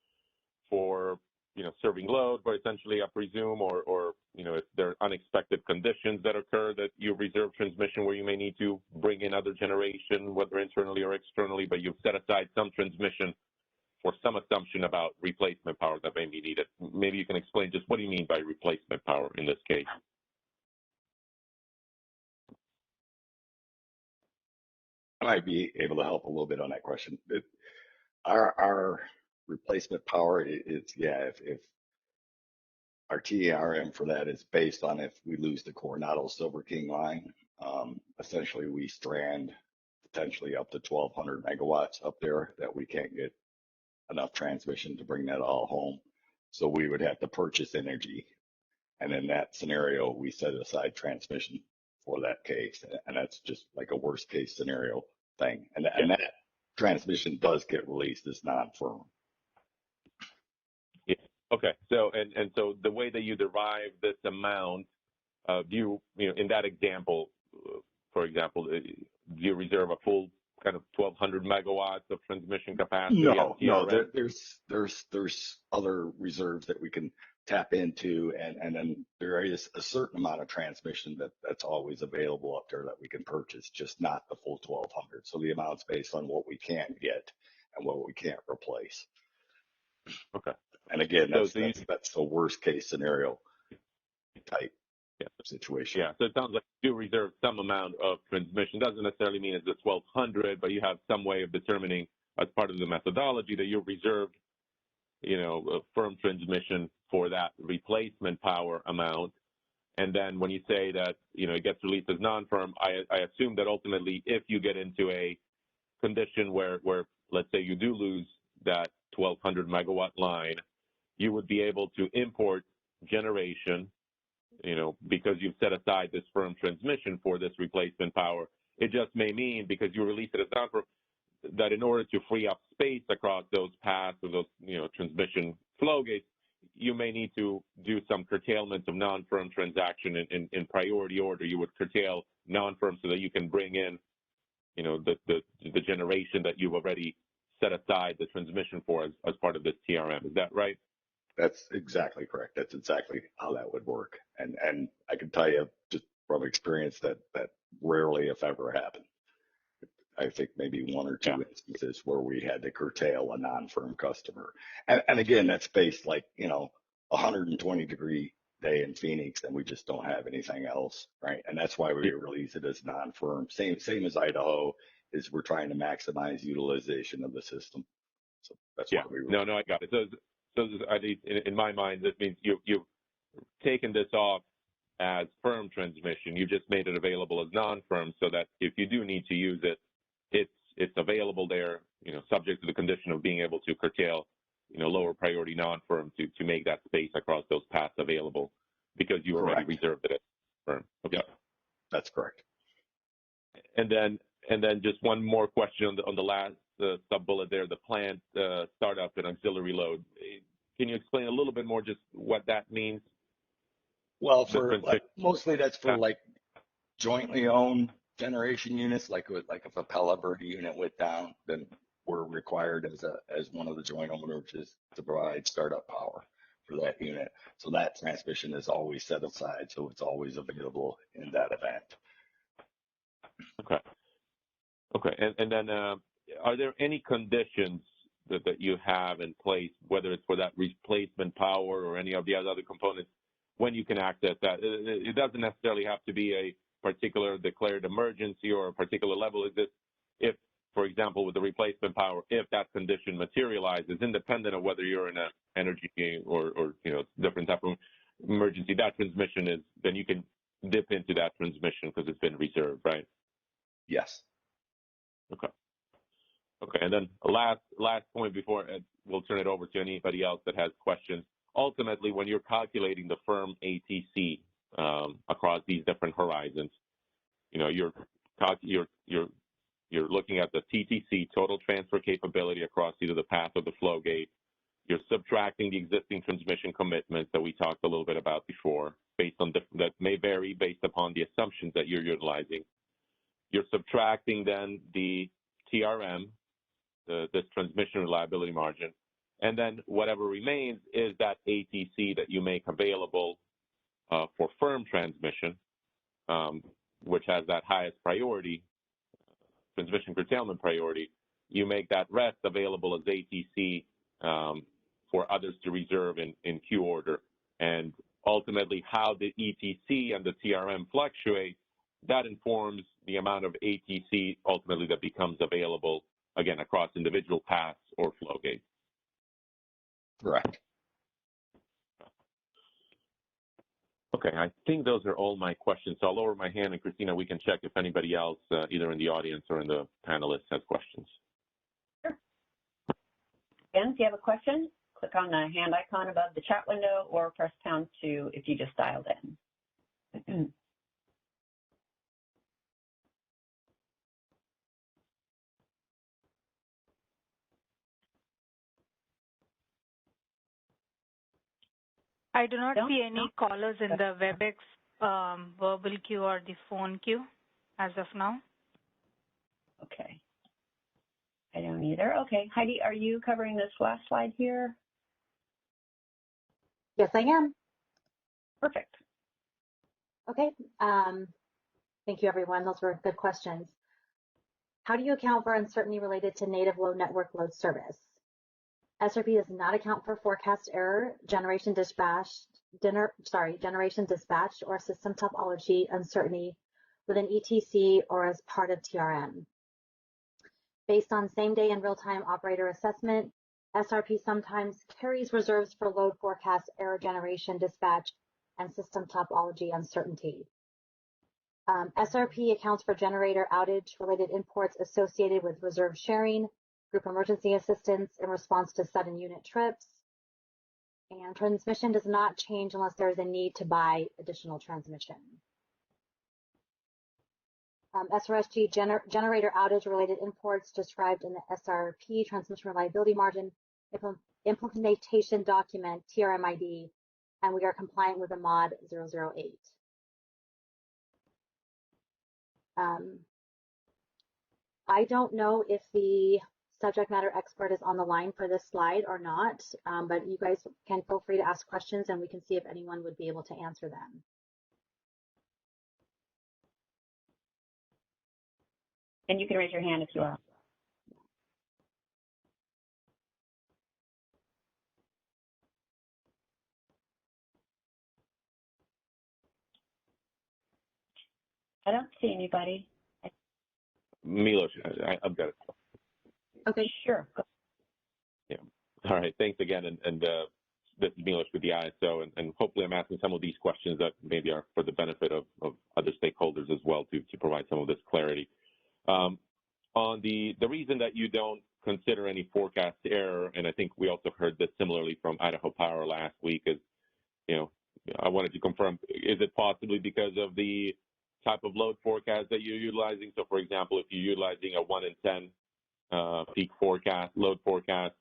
for serving load, but essentially I presume, or if there are unexpected conditions that occur that you reserve transmission where you may need to bring in other generation, whether internally or externally, but you've set aside some transmission for some assumption about replacement power that may be needed. Maybe you can explain just what do you mean by replacement power in this case? I might be able to help a little bit on that question. Our replacement power is, if our TRM for that is based on if we lose the Coronado Silver King line, essentially we strand potentially up to 1,200 megawatts up there that we can't get enough transmission to bring that all home. So we would have to purchase energy. And in that scenario, we set aside transmission for that case. And that's just like a worst case scenario thing. And that transmission does get released as non-firm. Yeah. Okay. So, and so the way that you derive this amount, do you in that example, for example, do you reserve a full kind of 1,200 megawatts of transmission capacity? No. There's other reserves that we can tap into, and then there is a certain amount of transmission that's always available up there that we can purchase, just not the full 1,200. So the amount's based on what we can get and what we can't replace. Okay. And again, that's the worst case scenario type situation. Yeah, so it sounds like you do reserve some amount of transmission. Doesn't necessarily mean it's the 1,200, but you have some way of determining as part of the methodology that you've reserved, a firm transmission for that replacement power amount. And then when you say that, it gets released as non-firm, I assume that ultimately if you get into a condition where let's say you do lose that 1200 megawatt line, you would be able to import generation, because you've set aside this firm transmission for this replacement power. It just may mean, because you release it as non-firm, that in order to free up space across those paths or those, transmission flow gates, you may need to do some curtailment of non-firm transaction in priority order. You would curtail non-firm so that you can bring in, the generation that you've already set aside the transmission for as part of this TRM. Is that right? That's exactly correct. That's exactly how that would work. And I can tell you just from experience that rarely, if ever, happened. I think maybe one or two instances where we had to curtail a non-firm customer. And again, that's based like, 120-degree day in Phoenix, and we just don't have anything else, right? And that's why we release it as non-firm. Same as Idaho, is we're trying to maximize utilization of the system. So that's why we No, I got it. So at least in my mind, this means you've taken this off as firm transmission. You just made it available as non-firm, so that if you do need to use it, it's available there, subject to the condition of being able to curtail, lower priority non-firm to make that space across those paths available, because you already reserved it as firm. Okay. Yep, that's correct. And then just one more question on the last sub bullet there, the plant startup and auxiliary load. Can you explain a little bit more just what that means? Well, mostly that's for jointly owned generation units, like if a Pella Verde unit went down, then we're required as one of the joint owners to provide startup power for that unit. So that transmission is always set aside, so it's always available in that event. Okay. And then are there any conditions that you have in place, whether it's for that replacement power or any of the other components, when you can access that? It doesn't necessarily have to be a particular declared emergency or a particular level. Is this if, for example, with the replacement power, if that condition materializes, independent of whether you're in an energy or different type of emergency, that transmission is, then you can dip into that transmission because it's been reserved, right? Yes. Okay. And then last point before we'll turn it over to anybody else that has questions. Ultimately, when you're calculating the firm ATC across these different horizons, you're looking at the TTC, total transfer capability, across either the path or the flow gate. You're subtracting the existing transmission commitments that we talked a little bit about before, based on that may vary based upon the assumptions that you're utilizing. You're subtracting then the TRM, this transmission reliability margin, and then whatever remains is that ATC that you make available for firm transmission, which has that highest priority, transmission curtailment priority. You make that rest available as ATC for others to reserve in queue order. And ultimately, how the ETC and the TRM fluctuate, that informs the amount of ATC ultimately that becomes available, again, across individual paths or flow gates. Correct. Okay, I think those are all my questions. So I'll lower my hand, and Christina, we can check if anybody else, either in the audience or in the panelists, has questions. Sure. Again, if you have a question, click on the hand icon above the chat window or press #2 if you just dialed in. I do not see any callers in the WebEx verbal queue or the phone queue as of now. Okay. I don't either. Okay. Heidi, are you covering this last slide here? Yes, I am. Perfect. Okay. Thank you, everyone. Those were good questions. How do you account for uncertainty related to native low network load service? SRP does not account for forecast error, generation dispatched, or system topology uncertainty with an ETC or as part of TRM. Based on same-day and real-time operator assessment, SRP sometimes carries reserves for load forecast error generation dispatch and system topology uncertainty. SRP accounts for generator outage-related imports associated with reserve sharing, group emergency assistance in response to sudden unit trips. And transmission does not change unless there is a need to buy additional transmission. SRSG generator outage related imports described in the SRP transmission reliability margin implementation document TRMID, and we are compliant with the mod 008. I don't know if the subject matter expert is on the line for this slide or not, but you guys can feel free to ask questions and we can see if anyone would be able to answer them. And you can raise your hand if you are. I don't see anybody. Milos, I've got it. Okay, sure. Yeah. All right. Thanks again. And this is Milos with the ISO, and hopefully I'm asking some of these questions that maybe are for the benefit of other stakeholders as well to provide some of this clarity. On the reason that you don't consider any forecast error, and I think we also heard this similarly from Idaho Power last week, is, I wanted to confirm, is it possibly because of the type of load forecast that you're utilizing? So, for example, if you're utilizing a 1 in 10 peak forecast, load forecast,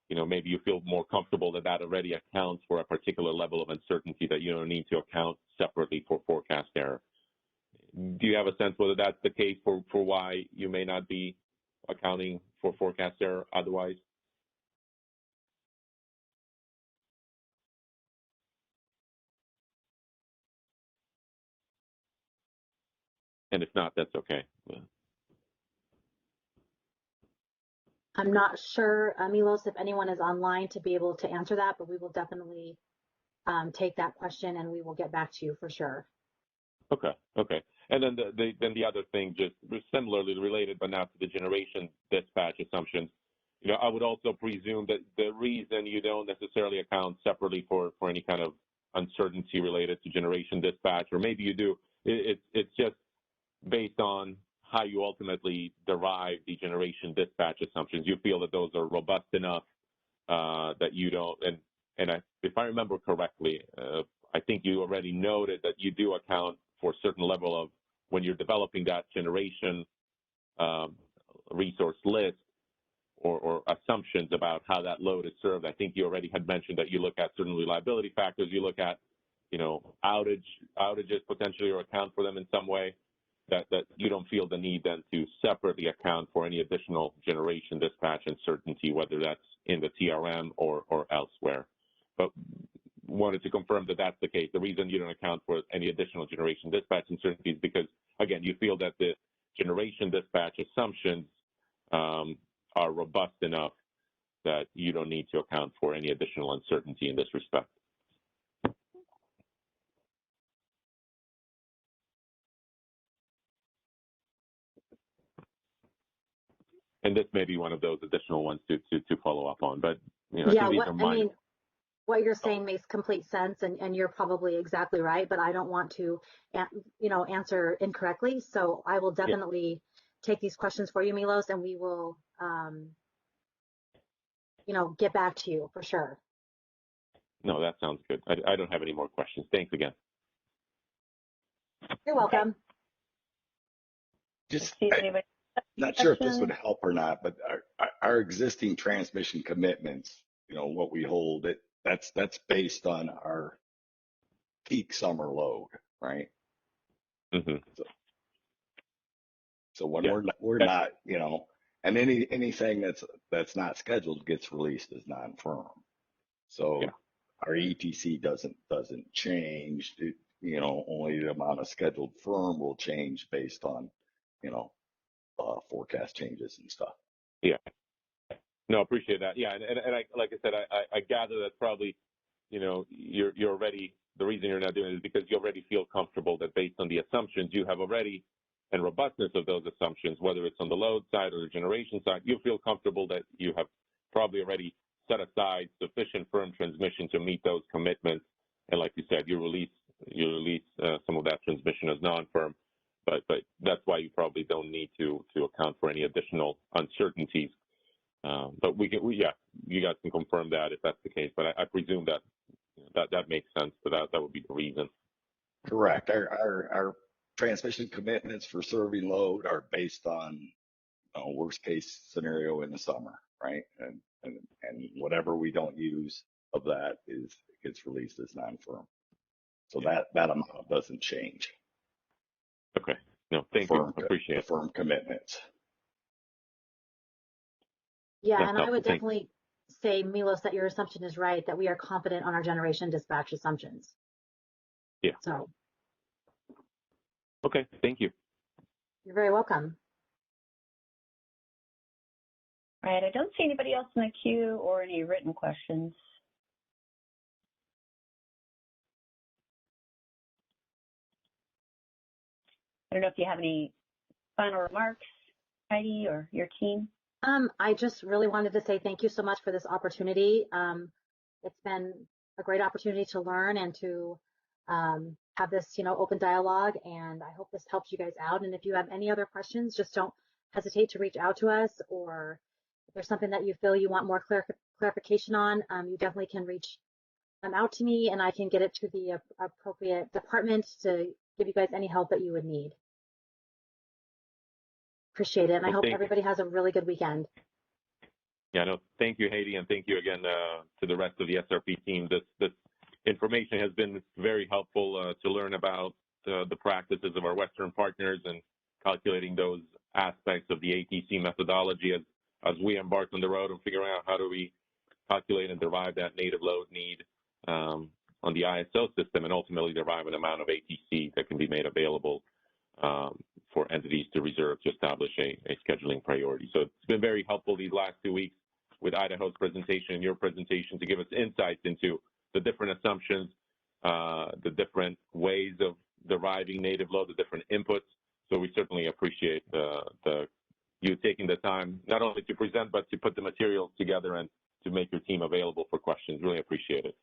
maybe you feel more comfortable that that already accounts for a particular level of uncertainty that you don't need to account separately for forecast error. Do you have a sense whether that's the case for why you may not be accounting for forecast error otherwise? And if not, that's okay. Yeah. I'm not sure, Milos, if anyone is online to be able to answer that, but we will definitely take that question and we will get back to you for sure. Okay. And then the other thing, just similarly related, but not to the generation dispatch assumptions, I would also presume that the reason you don't necessarily account separately for any kind of uncertainty related to generation dispatch, or maybe you do, it's just based on how you ultimately derive the generation dispatch assumptions. You feel that those are robust enough that you don't, if I remember correctly, I think you already noted that you do account for a certain level of, when you're developing that generation resource list or assumptions about how that load is served. I think you already had mentioned that you look at certain reliability factors, you look at, outages potentially, or account for them in some way, that you don't feel the need then to separately account for any additional generation dispatch uncertainty, whether that's in the TRM or elsewhere. But wanted to confirm that that's the case. The reason you don't account for any additional generation dispatch uncertainty is because, again, you feel that the generation dispatch assumptions are robust enough that you don't need to account for any additional uncertainty in this respect. And this may be one of those additional ones to follow up on, but yeah, what you're saying makes complete sense, and you're probably exactly right, but I don't want to, answer incorrectly. So I will definitely take these questions for you, Milos, and we will, get back to you for sure. No, that sounds good. I don't have any more questions. Thanks again. You're welcome. Not sure if this would help or not, but our existing transmission commitments, what we hold, that's based on our peak summer load, right? Mm-hmm. So when we're not, and anything that's not scheduled gets released as non-firm. So our ETC doesn't change. Only the amount of scheduled firm will change based on, forecast changes and stuff. Yeah. No, appreciate that. Yeah, and I, like I said, I gather that probably, you're already, the reason you're not doing it is because you already feel comfortable that based on the assumptions you have already and robustness of those assumptions, whether it's on the load side or the generation side, you feel comfortable that you have probably already set aside sufficient firm transmission to meet those commitments. And like you said, you release some of that transmission as non-firm, but that's why you probably don't need to account for any additional uncertainties But yeah, you guys can confirm that if that's the case. But I presume that that makes sense. So that would be the reason. Correct. Our transmission commitments for serving load are based on worst case scenario in the summer, right? And whatever we don't use of that gets released as non-firm. So that amount doesn't change. Okay. No, thank you. Appreciate it. The firm commitments. Yeah, That's and helpful. I would definitely say, Milos, that your assumption is right, that we are confident on our generation dispatch assumptions. Yeah. So. Okay, thank you. You're very welcome. All right, I don't see anybody else in the queue or any written questions. I don't know if you have any final remarks, Heidi, or your team. I just really wanted to say thank you so much for this opportunity. It's been a great opportunity to learn and to have this, open dialogue, and I hope this helps you guys out. And if you have any other questions, just don't hesitate to reach out to us, or if there's something that you feel you want more clarification on, you definitely can reach out to me, and I can get it to the appropriate department to give you guys any help that you would need. Appreciate it, and I hope everybody has a really good weekend. Yeah, no, thank you, Heidi, and thank you again to the rest of the SRP team. This information has been very helpful to learn about the practices of our Western partners and calculating those aspects of the ATC methodology as we embark on the road and figuring out how do we calculate and derive that native load need on the ISO system, and ultimately derive an amount of ATC that can be made available for entities to reserve to establish a scheduling priority. So it's been very helpful these last 2 weeks with Idaho's presentation and your presentation to give us insights into the different assumptions, the different ways of deriving native load, the different inputs. So we certainly appreciate you taking the time not only to present, but to put the materials together and to make your team available for questions. Really appreciate it.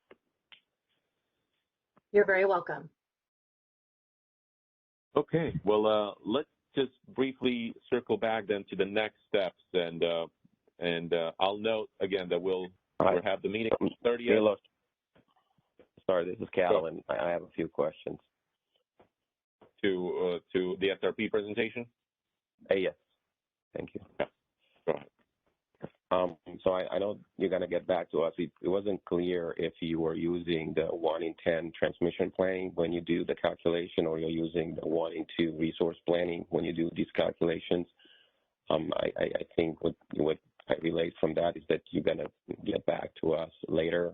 You're very welcome. Okay, well, let's just briefly circle back then to the next steps, and I'll note again that we'll have the meeting on 30th. Sorry, this is Cal, and I have a few questions. To the SRP presentation? Yes, thank you. Yeah. Go ahead. So I know you're going to get back to us. It wasn't clear if you were using the 1 in 10 transmission planning when you do the calculation, or you're using the 1 in 2 resource planning when you do these calculations. I think what I relate from that is that you're going to get back to us later.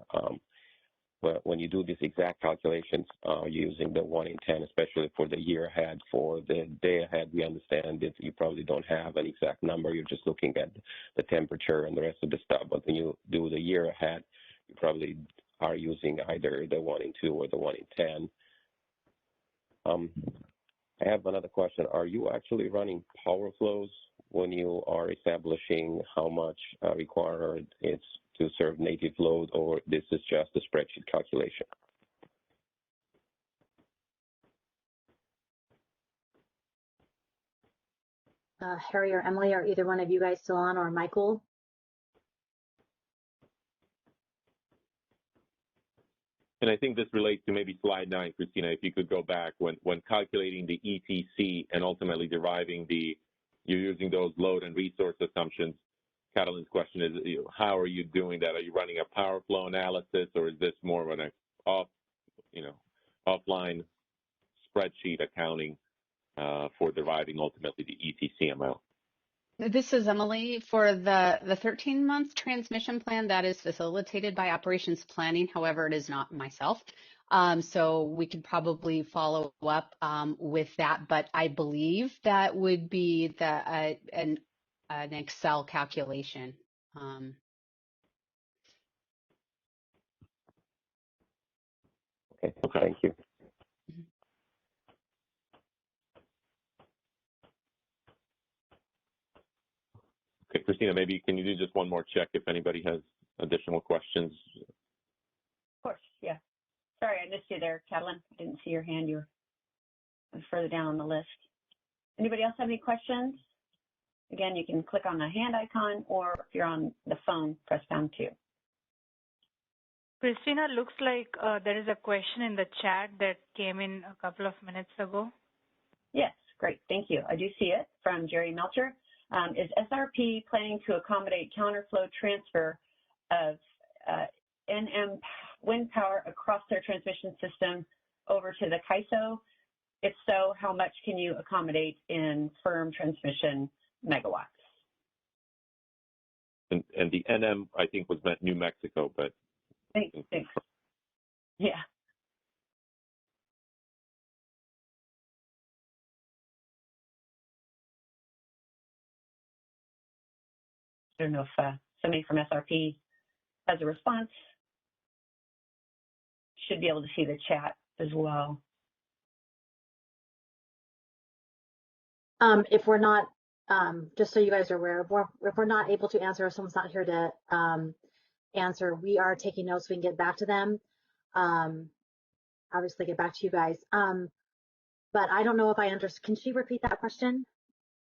But when you do these exact calculations using the 1 in 10, especially for the year ahead, for the day ahead, we understand that you probably don't have an exact number. You're just looking at the temperature and the rest of the stuff. But when you do the year ahead, you probably are using either the 1 in 2 or the 1 in 10. I have another question. Are you actually running power flows when you are establishing how much required it's to serve native load, or this is just a spreadsheet calculation? Harry or Emily, are either one of you guys still on, or Michael? And I think this relates to maybe slide 9, Christina, if you could go back when calculating the ETC and ultimately deriving you're using those load and resource assumptions. Catalin's question is, how are you doing that? Are you running a power flow analysis, or is this more of an offline spreadsheet accounting for deriving ultimately the ETC amount? This is Emily. For the 13-month transmission plan, that is facilitated by operations planning. However, it is not myself. So we could probably follow up with that, but I believe that would be an Excel calculation. Okay, thank you. Okay, Christina, maybe can you do just one more check if anybody has additional questions? Of course, yeah. Sorry, I missed you there, Catalin. I didn't see your hand. You were further down on the list. Anybody else have any questions? Again, you can click on the hand icon, or if you're on the phone, press pound 2. Christina, looks like there is a question in the chat that came in a couple of minutes ago. Yes, great, thank you. I do see it from Jerry Melcher. Is SRP planning to accommodate counterflow transfer of NM wind power across their transmission system over to the CAISO? If so, how much can you accommodate in firm transmission megawatts? And the NM, I think, was meant New Mexico, but Thanks. Yeah. I don't know if somebody from SRP has a response. Should be able to see the chat as well. If we're not, just so you guys are aware, if we're not able to answer, if someone's not here to answer, we are taking notes so we can get back to them. Obviously get back to you guys. But I don't know if I understood. Can she repeat that question?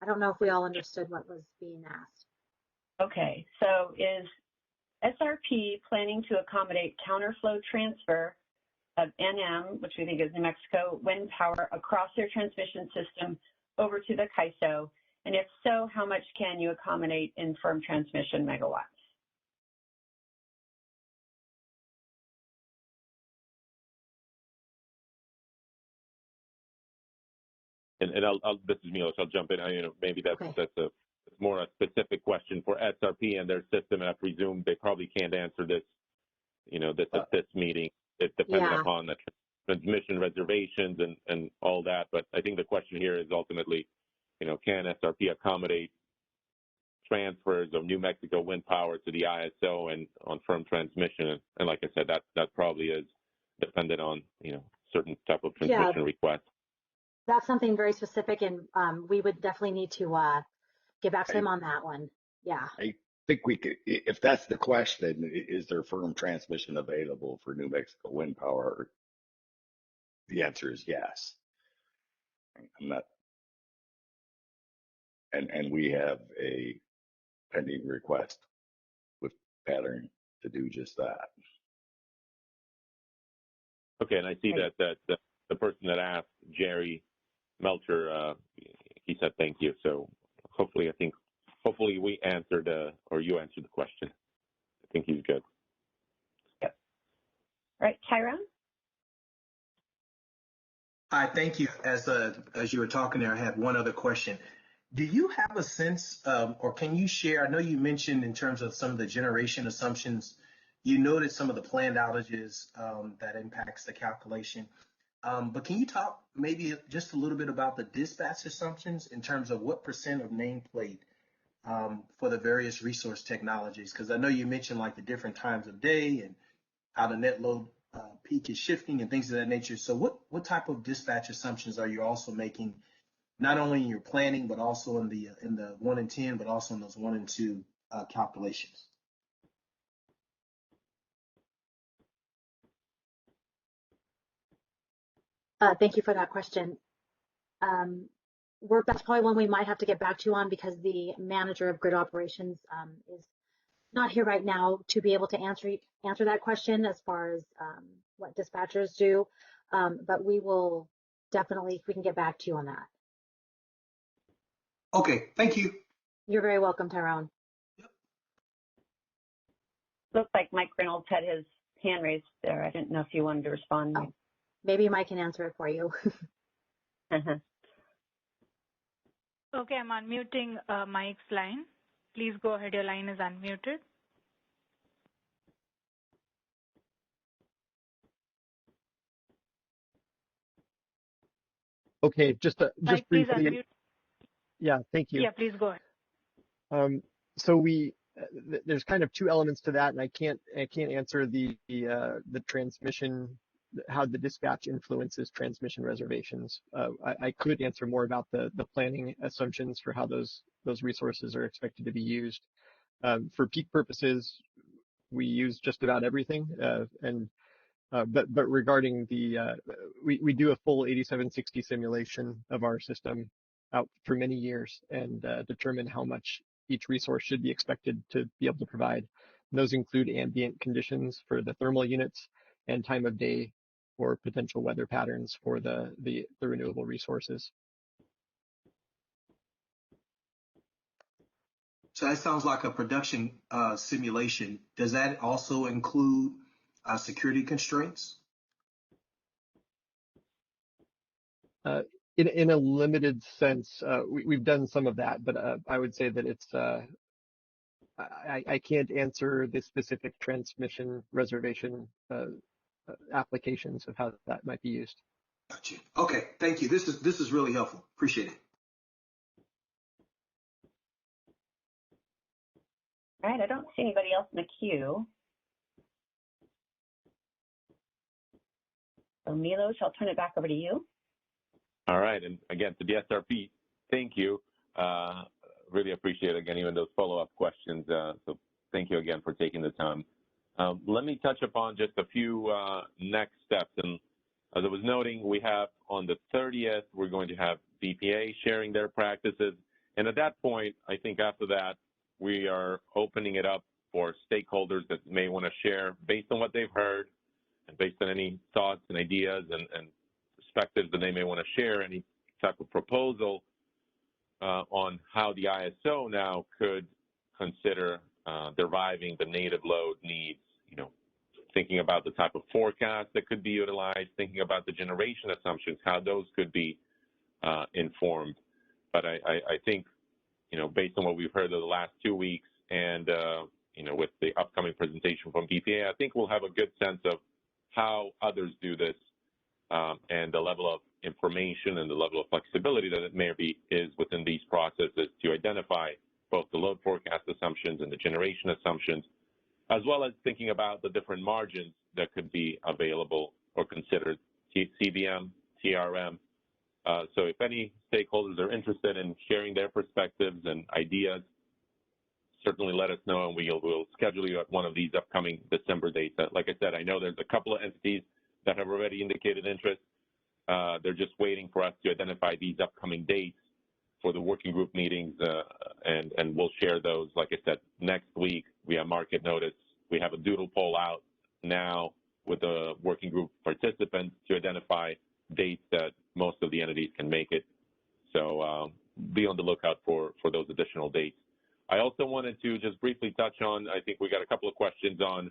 I don't know if we all understood what was being asked. Okay, so is SRP planning to accommodate counterflow transfer of NM, which we think is New Mexico, wind power across their transmission system over to the CAISO? And if so, how much can you accommodate in firm transmission megawatts? and this is Milos. I'll jump in. Maybe that's more a specific question for SRP and their system, and I presume they probably can't answer this, at this meeting. It's dependent upon the transmission reservations and all that. But I think the question here is ultimately, can SRP accommodate transfers of New Mexico wind power to the ISO and on firm transmission? And like I said, that probably is dependent on, certain type of transmission request. That's something very specific, and we would definitely need to get back to them on that one. Yeah. I think we could, if that's the question, is there firm transmission available for New Mexico wind power? The answer is yes. I'm not, and we have a pending request with Pattern to do just that. Okay, and I see that the person that asked, Jerry Melcher, he said thank you. So hopefully we answered, or you answered the question. I think he's good. Yep. All right, Tyrone? Hi, thank you. As you were talking there, I had one other question. Do you have a sense, or can you share, I know you mentioned in terms of some of the generation assumptions, you noted some of the planned outages that impacts the calculation. But can you talk maybe just a little bit about the dispatch assumptions in terms of what % of nameplate for the various resource technologies? Because I know you mentioned like the different times of day and how the net load peak is shifting and things of that nature. So what type of dispatch assumptions are you also making, not only in your planning, but also in the 1 in 10, but also in those 1 and 2 calculations? Thank you for that question. That's probably one we might have to get back to you on, because the manager of grid operations is not here right now to be able to answer that question as far as what dispatchers do. But we will definitely, if we can get back to you on that. Okay, thank you. You're very welcome, Tyrone. Looks like Mike Reynolds had his hand raised there. I didn't know if you wanted to respond. Oh, maybe Mike can answer it for you. Okay, I'm unmuting Mike's line. Please go ahead. Your line is unmuted. Okay, just Mike, briefly. please unmute. Yeah, thank you. Yeah, please go ahead. So there's kind of two elements to that, and I can't answer the transmission, how the dispatch influences transmission reservations. I could answer more about the planning assumptions for how those resources are expected to be used. For peak purposes, we use just about everything, but regarding we do a full 8760 simulation of our system out for many years and determine how much each resource should be expected to be able to provide. And those include ambient conditions for the thermal units and time of day or potential weather patterns for the renewable resources. So that sounds like a production simulation. Does that also include security constraints? In a limited sense, we've done some of that, but I would say that it's I can't answer the specific transmission reservation applications of how that might be used. Gotcha. Okay, thank you. This is really helpful. Appreciate it. All right, I don't see anybody else in the queue. So Milos, I'll turn it back over to you. All right, and again, to the SRP, thank you. Really appreciate, again, even those follow-up questions. So thank you again for taking the time. Let me touch upon just a few next steps. And as I was noting, we have on the 30th, we're going to have BPA sharing their practices. And at that point, I think after that, we are opening it up for stakeholders that may want to share based on what they've heard and based on any thoughts and ideas and perspectives that they may want to share, any type of proposal on how the ISO now could consider deriving the native load needs, thinking about the type of forecast that could be utilized, thinking about the generation assumptions, how those could be informed. But I think, based on what we've heard over the last 2 weeks and, with the upcoming presentation from BPA, I think we'll have a good sense of how others do this and the level of information and the level of flexibility that it is within these processes to identify both the load forecast assumptions and the generation assumptions, as well as thinking about the different margins that could be available or considered, CBM, TRM. So if any stakeholders are interested in sharing their perspectives and ideas, certainly let us know, and we'll schedule you at one of these upcoming December dates. Like I said, I know there's a couple of entities that have already indicated interest. They're just waiting for us to identify these upcoming dates for the working group meetings, and we'll share those. Like I said, next week we have market notice. We have a doodle poll out now with the working group participants to identify dates that most of the entities can make it. So be on the lookout for those additional dates. I also wanted to just briefly touch on, I think we got a couple of questions on,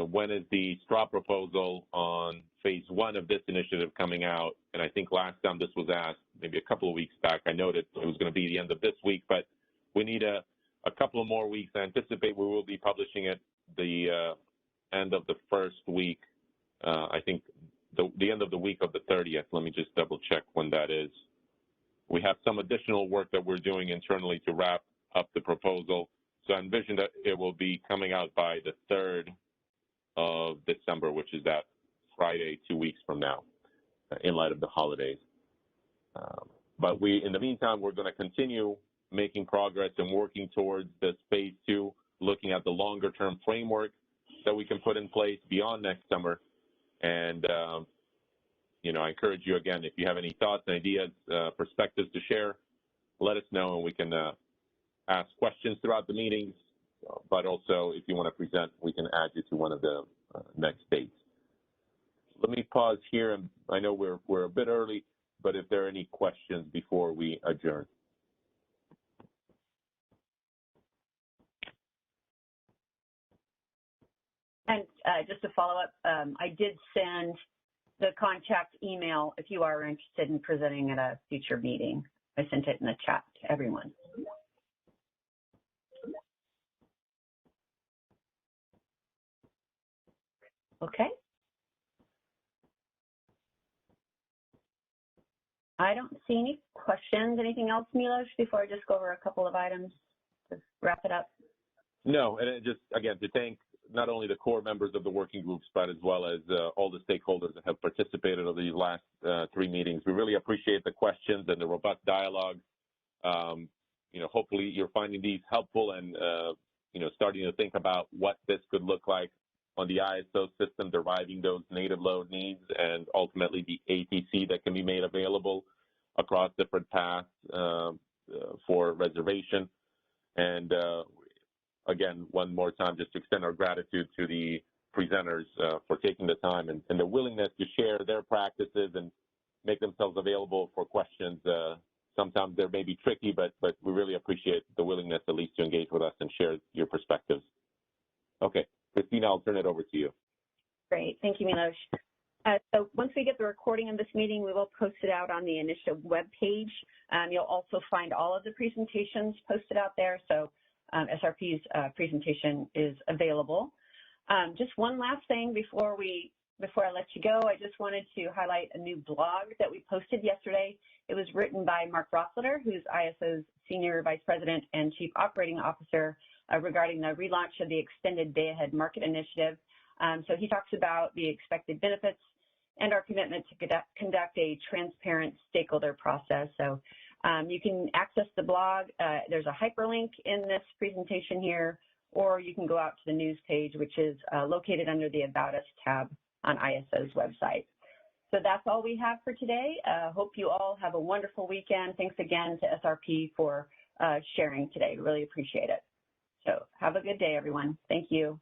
when is the straw proposal on phase 1 of this initiative coming out? And I think last time this was asked, maybe a couple of weeks back, I noted it was going to be the end of this week, but we need a couple of more weeks. I anticipate we will be publishing it the end of the first week. I think the end of the week of the 30th. Let me just double check when that is. We have some additional work that we're doing internally to wrap up the proposal. So I envision that it will be coming out by the 3rd of December, which is that Friday, 2 weeks from now, in light of the holidays. But in the meantime, we're going to continue making progress and working towards this phase 2, looking at the longer term framework that we can put in place beyond next summer. And, I encourage you again, if you have any thoughts, ideas, perspectives to share, let us know, and we can ask questions throughout the meetings. But also, if you want to present, we can add you to one of the next dates. Let me pause here, and I know we're a bit early, but if there are any questions before we adjourn. And just to follow up, I did send the contact email if you are interested in presenting at a future meeting. I sent it in the chat to everyone. Okay. I don't see any questions. Anything else, Milos, before I just go over a couple of items to wrap it up? No, and just, again, to thank not only the core members of the working groups, but as well as all the stakeholders that have participated over these last 3 meetings. We really appreciate the questions and the robust dialogue. Hopefully you're finding these helpful and, starting to think about what this could look like on the ISO system, deriving those native load needs and ultimately the ATC that can be made available. across different paths for reservation. And again, one more time, just to extend our gratitude to the presenters for taking the time and the willingness to share their practices and make themselves available for questions. Sometimes they may be tricky, but we really appreciate the willingness at least to engage with us and share your perspectives. Okay, Christina, I'll turn it over to you. Great, thank you, Milosh. So once we get the recording of this meeting, we will post it out on the initiative webpage. You'll also find all of the presentations posted out there, so SRP's presentation is available. Just one last thing before I let you go, I just wanted to highlight a new blog that we posted yesterday. It was written by Mark Rossleter, who's ISO's Senior Vice President and Chief Operating Officer, regarding the relaunch of the Extended Day-Ahead Market Initiative. So he talks about the expected benefits and our commitment to conduct a transparent stakeholder process. So you can access the blog. There's a hyperlink in this presentation here, or you can go out to the news page, which is located under the About Us tab on ISO's website. So that's all we have for today. Hope you all have a wonderful weekend. Thanks again to SRP for sharing today. Really appreciate it. So have a good day, everyone. Thank you.